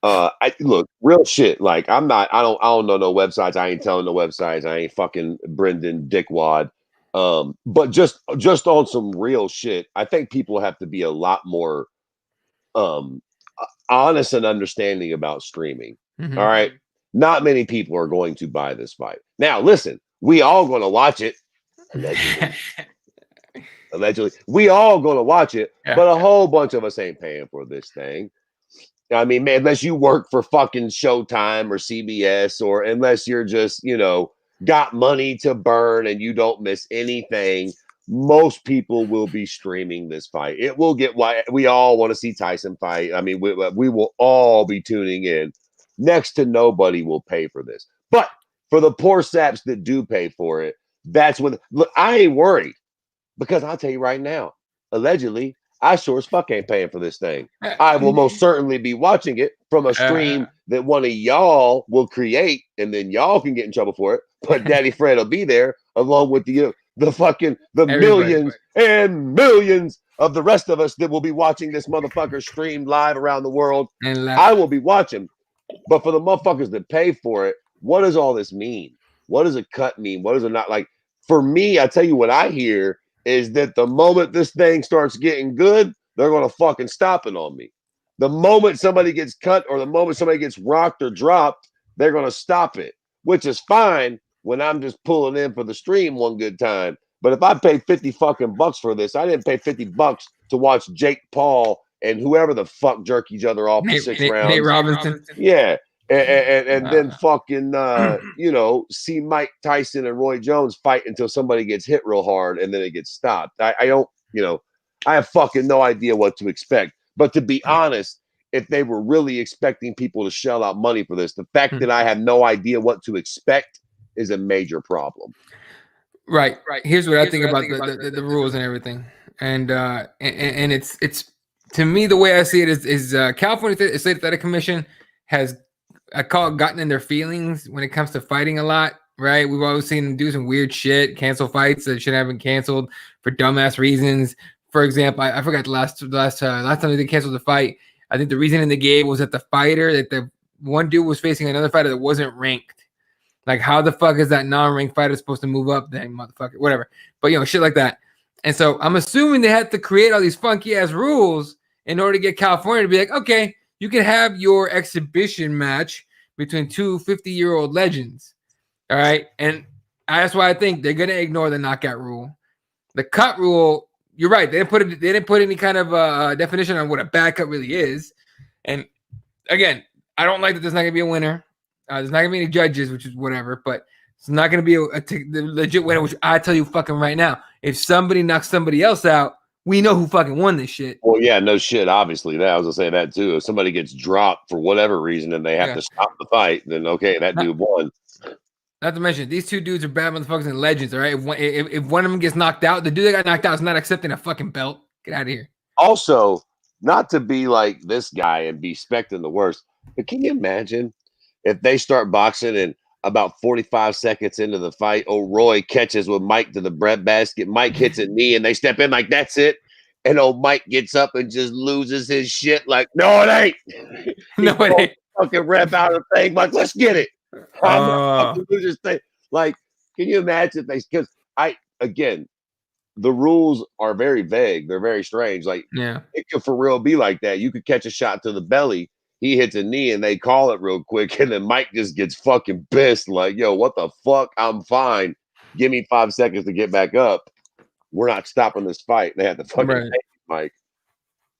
I look, real shit. Like, I don't know no websites. I ain't telling no websites. I ain't fucking Brendan Dickwad. But just on some real shit, I think people have to be a lot more honest and understanding about streaming. Mm-hmm. All right. Not many people are going to buy this fight. Now, listen, we all going to watch it. Allegedly. We all going to watch it, but a whole bunch of us ain't paying for this thing. I mean, man, unless you work for fucking Showtime or CBS, or unless you're just, got money to burn and you don't miss anything, most people will be streaming this fight. It will get why we all want to see Tyson fight. I mean, we will all be tuning in. Next to nobody will pay for this. But for the poor saps that do pay for it, that's when look, I ain't worried, because I'll tell you right now, allegedly, I sure as fuck ain't paying for this thing. I will most certainly be watching it from a stream that one of y'all will create, and then y'all can get in trouble for it. But Daddy Fred will be there along with the millions and millions of the rest of us that will be watching this motherfucker streamed live around the world. And I will be watching. But for the motherfuckers that pay for it, what does all this mean? What does a cut mean? What does it not like? For me, I tell you what I hear is that the moment this thing starts getting good, they're going to fucking stop it on me. The moment somebody gets cut or the moment somebody gets rocked or dropped, they're going to stop it, which is fine when I'm just pulling in for the stream one good time. But if I paid 50 fucking bucks for this, I didn't pay 50 bucks to watch Jake Paul and whoever the fuck jerk each other off for 6 rounds. Nate Robinson. Yeah. And then fucking, see Mike Tyson and Roy Jones fight until somebody gets hit real hard and then it gets stopped. I don't, I have fucking no idea what to expect. But to be honest, if they were really expecting people to shell out money for this, the fact that I have no idea what to expect is a major problem. Right. Here's what I think about the rules and everything. And it's to me, the way I see it is California State Athletic Commission has gotten in their feelings when it comes to fighting a lot, right? We've always seen them do some weird shit, cancel fights that shouldn't have been canceled for dumbass reasons. For example, I forgot the last time they canceled the fight. I think the reason they gave was that the one dude was facing another fighter that wasn't ranked. Like, how the fuck is that non-ranked fighter supposed to move up then, motherfucker? Whatever. But, shit like that. And so I'm assuming they had to create all these funky-ass rules in order to get California to be like, okay, you can have your exhibition match between two 50-year-old legends. All right? And that's why I think they're going to ignore the knockout rule. The cut rule, you're right. They didn't put any kind of definition on what a bad cut really is. And, again, I don't like that there's not going to be a winner. There's not going to be any judges, which is whatever, but it's not going to be the legit winner, which I tell you fucking right now. If somebody knocks somebody else out, we know who fucking won this shit. Well, yeah, no shit, obviously. I was going to say that too. If somebody gets dropped for whatever reason and they have to stop the fight, then okay, that dude won. Not to mention, these two dudes are bad motherfuckers and legends, all right? If one of them gets knocked out, the dude that got knocked out is not accepting a fucking belt. Get out of here. Also, not to be like this guy and be expecting the worst, but can you imagine if they start boxing and about 45 seconds into the fight, Roy catches with Mike to the breadbasket. Mike hits a knee and they step in like, that's it. And Mike gets up and just loses his shit like, no, it ain't. No, it ain't. Fucking rep out of the thing. Like, let's get it. I'm not fucking lose this thing. Like, can you imagine because again, the rules are very vague. They're very strange. Like, it could for real be like that. You could catch a shot to the belly. He hits a knee and they call it real quick. And then Mike just gets fucking pissed. Like, yo, what the fuck? I'm fine. Give me 5 seconds to get back up. We're not stopping this fight. They had to fucking take Mike.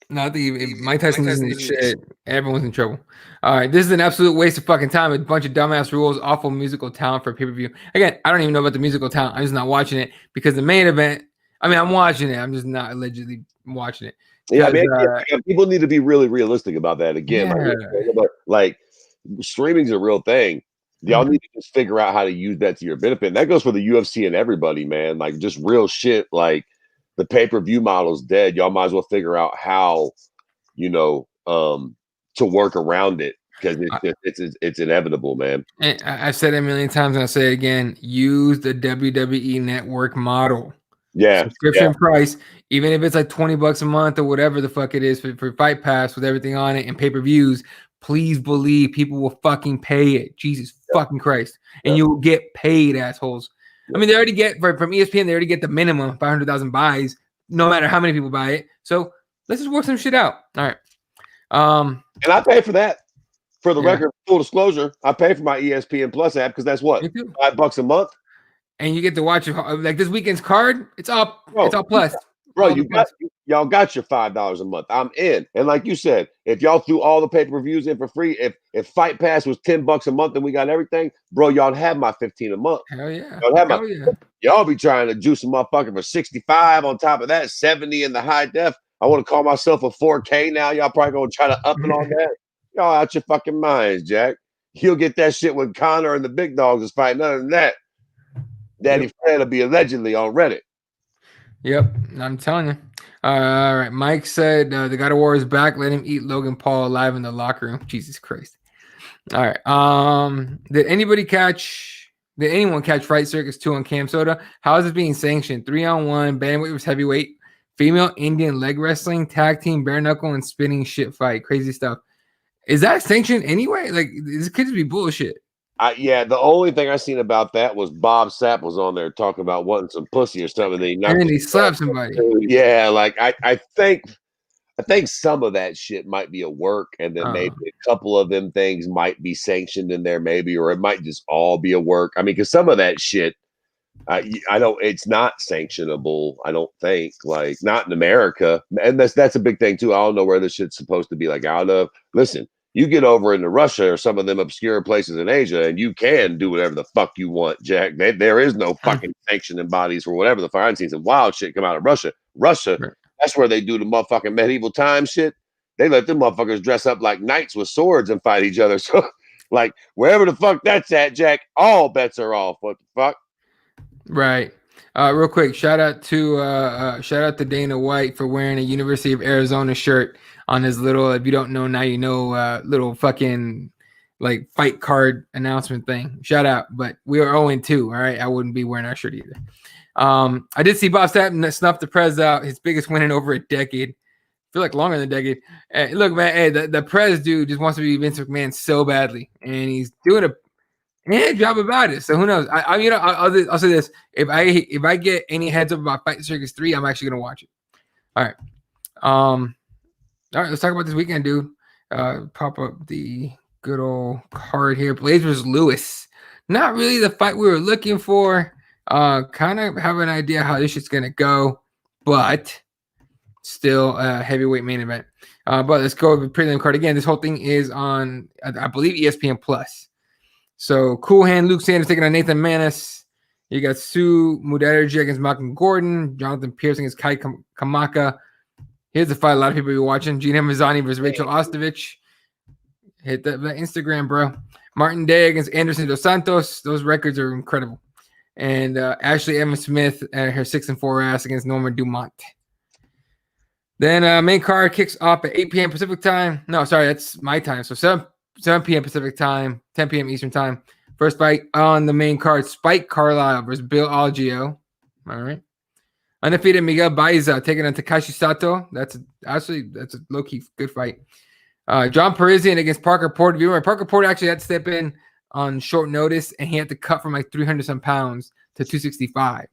No, I think if Mike Tyson loses his shit, everyone's in trouble. All right, this is an absolute waste of fucking time. A bunch of dumbass rules, awful musical talent for pay-per-view. Again, I don't even know about the musical talent. I'm just not watching it because the main event, I'm watching it. I'm just not allegedly watching it. Yeah, people need to be really realistic about that. Again, like streaming's a real thing. Y'all need to just figure out how to use that to your benefit. And that goes for the UFC and everybody, man. Like, just real shit. Like, the pay-per-view model's dead. Y'all might as well figure out how, to work around it because it's inevitable, man. And I've said it a million times and I'll say it again. Use the WWE Network model. Yeah. Subscription price, even if it's like $20 a month or whatever the fuck it is for Fight Pass with everything on it and pay-per-views, please believe people will fucking pay it. Jesus fucking Christ. And you will get paid, assholes. I mean, they already get from ESPN, they already get the minimum 500,000 buys, no matter how many people buy it. So let's just work some shit out. All right. And I pay for that. For the record, full disclosure, I pay for my ESPN Plus app because that's what $5 a month. And you get to watch it like this weekend's card. It's all plus. Bro, y'all got your $5 a month. I'm in. And like you said, if y'all threw all the pay-per-views in for free, if Fight Pass was $10 a month and we got everything, bro, y'all have my 15 a month. Hell yeah. Y'all be trying to juice a motherfucker for 65 on top of that, 70 in the high def. I want to call myself a 4K now. Y'all probably gonna try to up it on that. Y'all out your fucking minds, Jack. You'll get that shit when Connor and the big dogs is fighting. Other than that, Daddy Fred will be allegedly on Reddit. Yep, I'm telling you. All right, Mike said the God of War is back. Let him eat Logan Paul alive in the locker room. Jesus Christ. All right. Did anyone catch Fight Circus 2 on Cam Soda? How is it being sanctioned? 3-on-1, bantamweight versus heavyweight, female Indian leg wrestling, tag team, bare knuckle, and spinning shit fight. Crazy stuff. Is that sanctioned anyway? Like, this could just be bullshit. Yeah, the only thing I seen about that was Bob Sapp was on there talking about wanting some pussy or something. And then he slapped somebody. Yeah, like I think some of that shit might be a work, and then maybe a couple of them things might be sanctioned in there, maybe, or it might just all be a work. I mean, because some of that shit, I don't. It's not sanctionable. I don't think, like, not in America, and that's a big thing too. I don't know where this shit's supposed to be like out of. Listen. You get over into Russia or some of them obscure places in Asia, and you can do whatever the fuck you want, Jack. There is no fucking sanctioning bodies for whatever the fuck. I've seen some wild shit come out of Russia. That's where they do the motherfucking medieval time shit. They let them motherfuckers dress up like knights with swords and fight each other. So, like, wherever the fuck that's at, Jack, all bets are off. What the fuck? Right. Real quick, shout out to Dana White for wearing a University of Arizona shirt on his little, if you don't know now, you know, little fucking like fight card announcement thing. Shout out, but we are 0-2. All right, I wouldn't be wearing our shirt either. I did see Bob Sapp snuff the Prez out, his biggest win in over a decade. I feel like longer than a decade. Hey, look, man, hey, the Prez dude just wants to be Vince McMahon so badly, and he's doing a job about it. So who knows? I'll say this: if I get any heads up about Fight Circus 3, I'm actually gonna watch it. All right. All right, let's talk about this weekend, dude. Pop up the good old card here. Blaze versus Lewis. Not really the fight we were looking for. Kind of have an idea how this shit's gonna go, but still a heavyweight main event. But let's go over the prelim card again. This whole thing is on, I believe, ESPN Plus. So Cool Hand Luke Sanders taking on Nathan Manis. You got Sue Mudaerji against Malcolm Gordon. Jonathan Pierce against Kai Kamaka. Here's the fight a lot of people be watching. Gina Mazzani versus Rachel Ostovich. Hit that Instagram, bro. Martin Day against Anderson Dos Santos. Those records are incredible. And Ashley Emma Smith at her 6-4 ass against Norma Dumont. Then main card kicks off at 8 p.m. Pacific time. No, sorry, that's my time. So 7 p.m. Pacific time, 10 p.m. Eastern time. First fight on the main card, Spike Carlisle versus Bill Algeo. All right. Undefeated Miguel Baiza taking on Takashi Sato. That's a low-key good fight. John Parisian against Parker Porter. Remember, Parker Porter actually had to step in on short notice, and he had to cut from like 300-some pounds to 265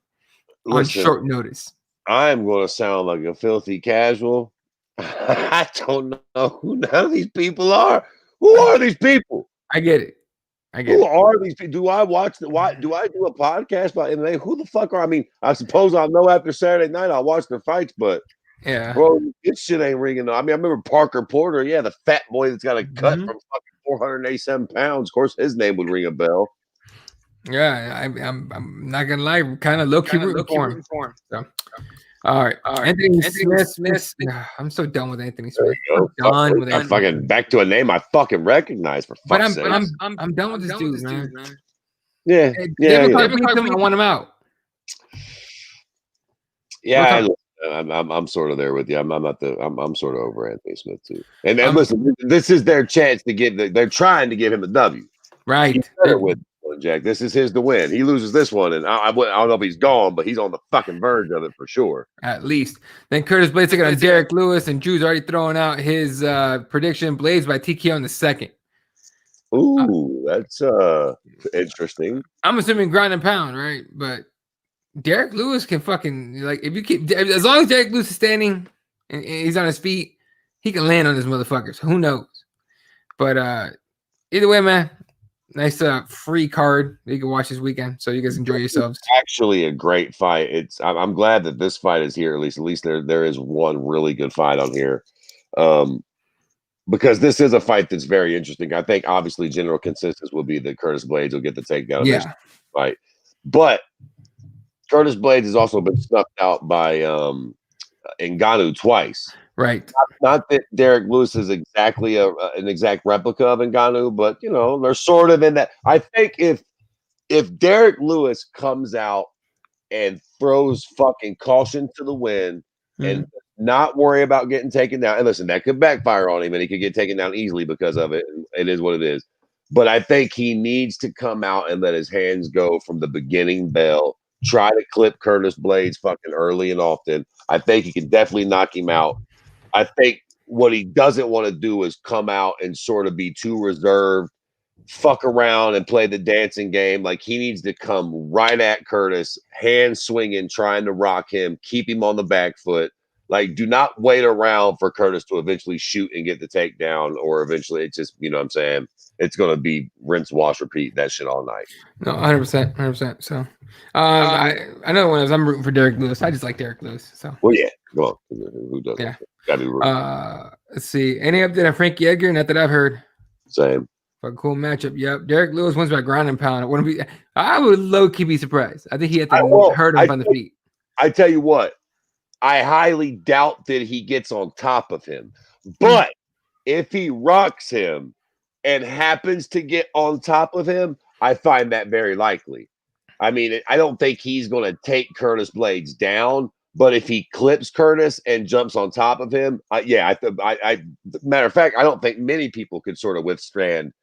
on short notice. I'm going to sound like a filthy casual. I don't know who none of these people are. Who are these people? I get it. Who are these people? Do I watch do I do a podcast about MMA? Who the fuck are? I mean, I suppose I'll know after Saturday night. I'll watch their fights, but yeah, bro, this shit ain't ringing. I mean, I remember Parker Porter. Yeah, the fat boy that's got a cut from fucking 487 pounds. Of course, his name would ring a bell. Yeah, I'm not gonna lie, kind of low key rooting for him. So. All right. Anthony Smith. I'm so done with Anthony Smith. I'm fucking back to a name I fucking recognize for fuck's sake. I'm done with this dude, man. Yeah. I want him out. Yeah, I'm sort of there with you. I'm sort of over Anthony Smith too. And listen, this is their chance to get. They're trying to give him a W. Right. With Jack. This is his to win. He loses this one, and I don't know if he's gone, but he's on the fucking verge of it for sure. At least. Then Curtis Blades taking on Derek Lewis, and Drew's already throwing out his prediction. Blades by TKO in the second. Ooh, that's interesting. I'm assuming ground and pound, right? But Derek Lewis can fucking, like, if you keep, as long as Derek Lewis is standing and he's on his feet, he can land on his motherfuckers. Who knows? But either way, man. nice free card that you can watch this weekend, so you guys enjoy yourselves. It's actually a great fight. I'm glad that this fight is here. At least there is one really good fight on here, because this is a fight that's very interesting. I think obviously general consensus will be that Curtis Blades will get the takedown in this fight, but Curtis Blades has also been snuffed out by Ngannou twice. Right. Not that Derek Lewis is exactly an exact replica of Ngannou, but they're sort of in that. I think if Derek Lewis comes out and throws fucking caution to the wind and not worry about getting taken down, and listen, that could backfire on him and he could get taken down easily because of it. It is what it is. But I think he needs to come out and let his hands go from the beginning bell. Try to clip Curtis Blades fucking early and often. I think he can definitely knock him out. I think what he doesn't want to do is come out and sort of be too reserved, fuck around and play the dancing game. Like, he needs to come right at Curtis, hand swinging, trying to rock him, keep him on the back foot. Like, do not wait around for Curtis to eventually shoot and get the takedown, or eventually it's just, what I'm saying? It's going to be rinse, wash, repeat that shit all night. No, 100%. So, I know when I'm rooting for Derek Lewis. I just like Derek Lewis. So, well, yeah, well, who doesn't? Yeah. Gotta be rooting. Let's see. Any update on Frankie Edgar? Not that I've heard. Same. A cool matchup. Yep. Derek Lewis wins by ground and pound. I would low key be surprised. I think he had to hurt him on the feet. I tell you what, I highly doubt that he gets on top of him. But if he rocks him and happens to get on top of him, I find that very likely. I mean, I don't think he's going to take Curtis Blades down, but if he clips Curtis and jumps on top of him, matter of fact, I don't think many people could sort of withstand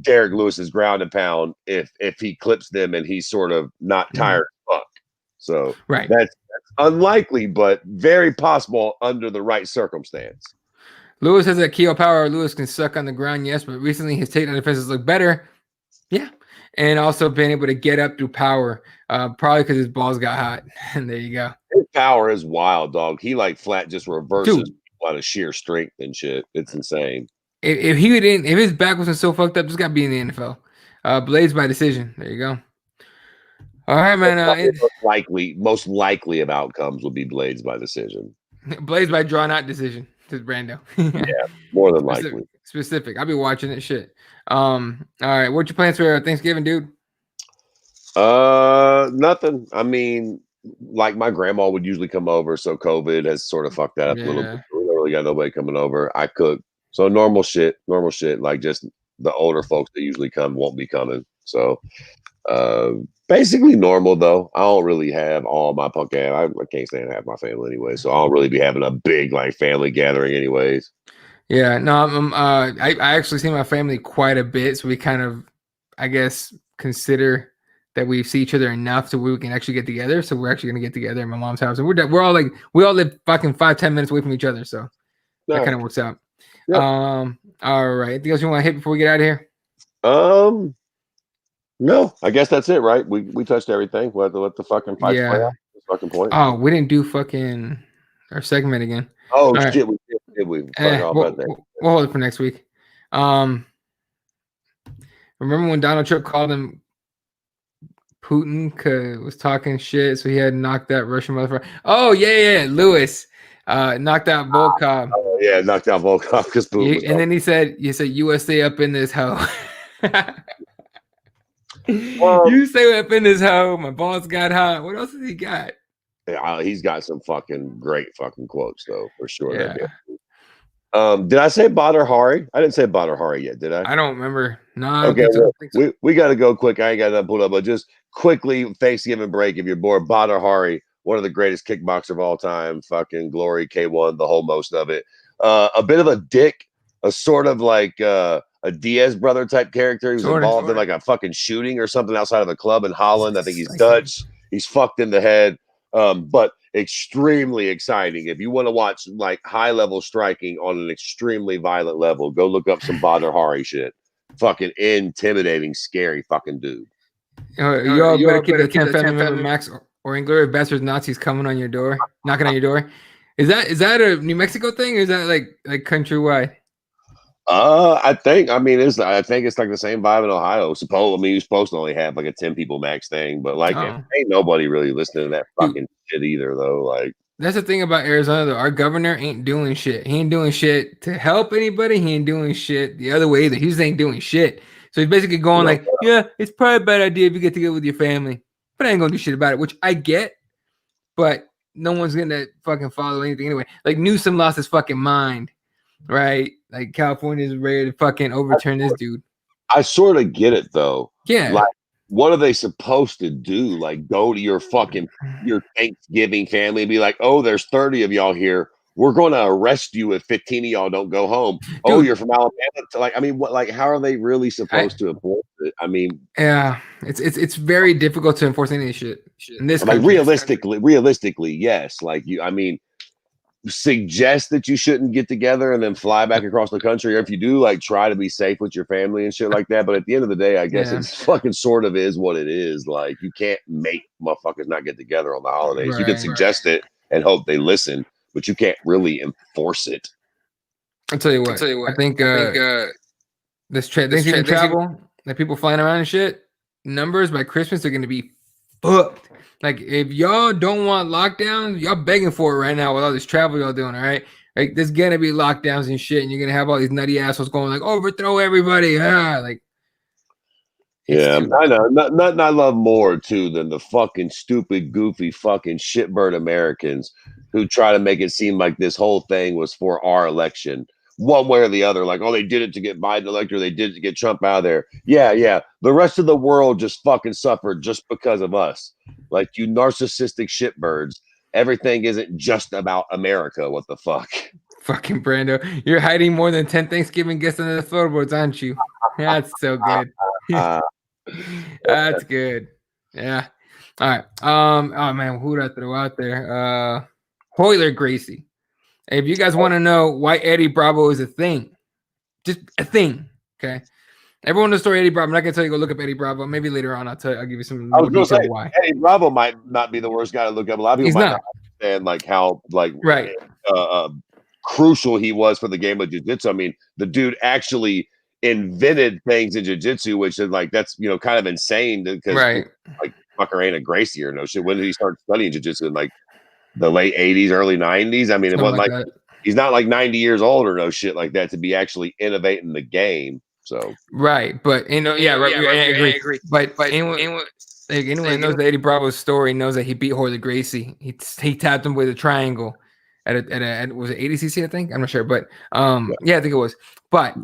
Derek Lewis's ground and pound if he clips them and he's sort of not tired as fuck. So that's unlikely, but very possible under the right circumstance. Lewis has that KO power. Lewis can suck on the ground, yes, but recently his takedown defenses look better. Yeah. And also being able to get up through power, probably because his balls got hot. And there you go. His power is wild, dog. He like flat just reverses out of sheer strength and shit. It's insane. If his back wasn't so fucked up, this got to be in the NFL. Blades by decision. There you go. All right, man. Most likely of outcomes will be Blades by decision. Blades by draw, not decision. This is Brando. Yeah, more than likely. Specific. I'll be watching it. Shit. All right. What's your plans for Thanksgiving, dude? Nothing. I mean, like my grandma would usually come over, so COVID has sort of fucked that up a little bit. We don't really got nobody coming over. I cook. So normal shit, like just the older folks that usually come won't be coming. So basically normal though. I don't really have all my punk ass. I can't stand half my family anyway, so I don't really be having a big like family gathering anyways. Yeah, no, I actually see my family quite a bit, so we kind of, I guess, consider that we see each other enough so we can actually get together. So we're actually gonna get together at my mom's house, and we're all like, we all live fucking 5-10 minutes away from each other, so that kind of works out. Yep. All right. Anything else you want to hit before we get out of here? No, I guess that's it, right? We touched everything. We'll have to let the fucking fight play out. Fucking point. Oh, we didn't do fucking our segment again. Oh all shit, right. we we'll hold it for next week. Remember when Donald Trump called him Putin because was talking shit, so he had knocked that Russian motherfucker. Oh yeah, Lewis knocked out Volkov. Oh yeah, knocked out Volkov because Putin. And then he said USA up in this hoe. You say up in this hoe. My balls got hot. What else has he got? Yeah, he's got some fucking great fucking quotes though, for sure. Yeah. Did I say Badr Hari? I didn't say Badr Hari yet, did I? I don't remember. No. Okay, we got to go quick. I ain't got nothing pulled up, but just quickly, Thanksgiving break. If you're bored, Badr Hari, one of the greatest kickboxer of all time, fucking Glory, K1, the whole most of it. A bit of a dick, a sort of like a Diaz brother type character. He was involved in like a fucking shooting or something outside of a club in Holland. I think he's Dutch. He's fucked in the head. But extremely exciting. If you want to watch like high level striking on an extremely violent level, go look up some Badr Hari shit. Fucking intimidating, scary fucking dude. You all better keep the 10 family max or Inglourious Basterds Nazis coming on your door, knocking on your door. Is that a New Mexico thing or is that like countrywide? I think it's like the same vibe in Ohio. You're supposed to only have like a 10 people max thing, but like ain't nobody really listening to that fucking shit either though. Like that's the thing about Arizona though. Our governor ain't doing shit. He ain't doing shit to help anybody. He ain't doing shit the other way either. He just ain't doing shit. So he's basically going like, yeah, it's probably a bad idea if you get together with your family, but I ain't gonna do shit about it, which I get, but no one's gonna fucking follow anything anyway. Like Newsom lost his fucking mind. Right? Like California's ready to fucking overturn this dude. I sort of get it though. Yeah. Like, what are they supposed to do? Like, go to your Thanksgiving family and be like, oh, there's 30 of y'all here. We're going to arrest you if 15 of y'all don't go home. Dude, oh, you're from Alabama. What? Like, how are they really supposed to enforce it? Yeah, it's very difficult to enforce any shit in this. Like, realistically, yes. Like suggest that you shouldn't get together and then fly back across the country, or if you do, like try to be safe with your family and shit like that. But at the end of the day, I guess it's fucking sort of is what it is. Like you can't make motherfuckers not get together on the holidays. Right, you can suggest it and hope they listen, but you can't really enforce it. I'll tell you what. I think this Thanksgiving travel, like people flying around and shit, numbers by Christmas are going to be fucked. Like, if y'all don't want lockdowns, y'all begging for it right now with all this travel y'all doing, all right? Like, there's going to be lockdowns and shit, and you're going to have all these nutty assholes going, like, overthrow everybody. Like, yeah, I know. Nothing I love more, too, than the fucking stupid, goofy, fucking shitbird Americans who try to make it seem like this whole thing was for our election. One way or the other, like, oh, they did it to get Biden elected, or they did it to get Trump out of there. Yeah. The rest of the world just fucking suffered just because of us. Like, you narcissistic shitbirds. Everything isn't just about America. What the fuck? Fucking Brando. You're hiding more than 10 Thanksgiving guests under the floorboards, aren't you? That's so good. That's good. Yeah. All right. Oh, man, who did I throw out there? Hoyler Gracie. If you guys want to know why Eddie Bravo is a thing, just a thing, okay? Everyone knows the story Eddie Bravo. I'm not gonna tell you to go look up Eddie Bravo. Maybe later on I'll give you some more detail why. Eddie Bravo might not be the worst guy to look up. A lot of people might not understand like how crucial he was for the game of jiu-jitsu. I mean, the dude actually invented things in jiu-jitsu, which is like that's kind of insane because like fucker ain't a Gracie or no shit. When did he start studying jiu-jitsu? In like the late 80s, early 90s. I mean, it wasn't like he's not like 90 years old or no shit like that to be actually innovating the game. So but I agree. But anyone that knows the Eddie Bravo story knows that he beat Hoyler Gracie. He tapped him with a triangle at was it 80cc, I think? I'm not sure, but I think it was. But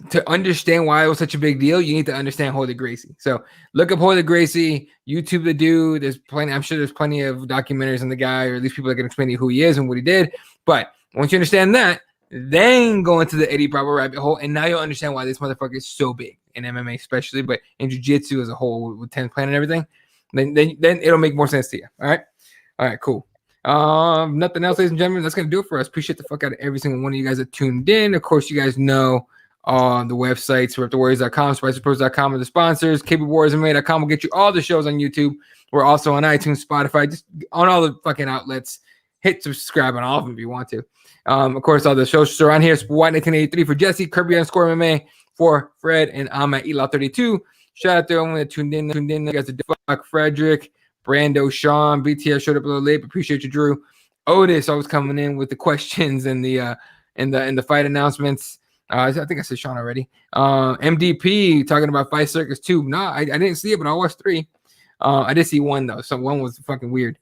to understand why it was such a big deal, you need to understand Hoyler Gracie. So look up Hoyler Gracie, YouTube the dude. I'm sure there's plenty of documentaries on the guy, or at least people that can explain to you who he is and what he did. But once you understand that, then go into the Eddie Bravo rabbit hole, and now you'll understand why this motherfucker is so big in MMA, especially, but in jiu-jitsu as a whole with 10th Planet and everything. Then it'll make more sense to you. All right, cool. Nothing else, ladies and gentlemen. That's gonna do it for us. Appreciate the fuck out of every single one of you guys that tuned in. Of course, you guys know on the websites, RepTheWarriors.com, SpicyPros.com are the sponsors. KBWarriorsMMA.com will get you all the shows on YouTube. We're also on iTunes, Spotify, just on all the fucking outlets. Hit subscribe on all of them if you want to. Of course, all the shows are on here. White 1983 for Jesse, Kirby _ MMA for Fred, and I'm at Elaw32. Shout out to everyone that tuned in. You guys are fuck Frederick, Brando, Sean, BTS showed up a little late, but appreciate you, Drew. Otis always coming in with the questions and the fight announcements. I think I said Sean already. MDP talking about Fight Circus 2. No, I didn't see it, but I watched 3. I did see 1 though, so 1 was fucking weird.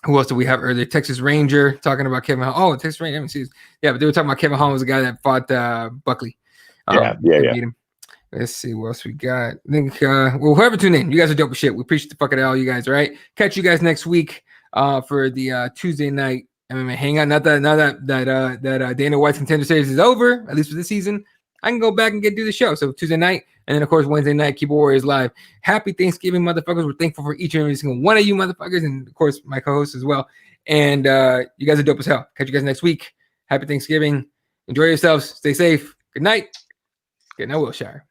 Who else do we have earlier? Texas Ranger talking about Kevin Holland. Oh, Texas Ranger, I haven't seen this. Yeah, but they were talking about Kevin Holland was the guy that fought Buckley. Yeah. Beat him. Let's see what else we got. I think whoever tuned in, you guys are dope as shit. We appreciate the fuck out of all you guys. All right, catch you guys next week for the Tuesday night MMA hangout. Now that Dana White's Contender Series is over, at least for this season, I can go back and do the show. So Tuesday night, and then of course Wednesday night, Keyboard Warriors live. Happy Thanksgiving, motherfuckers. We're thankful for each and every single one of you, motherfuckers, and of course my co-host as well. And you guys are dope as hell. Catch you guys next week. Happy Thanksgiving. Enjoy yourselves. Stay safe. Good night. Good night, Wilshire.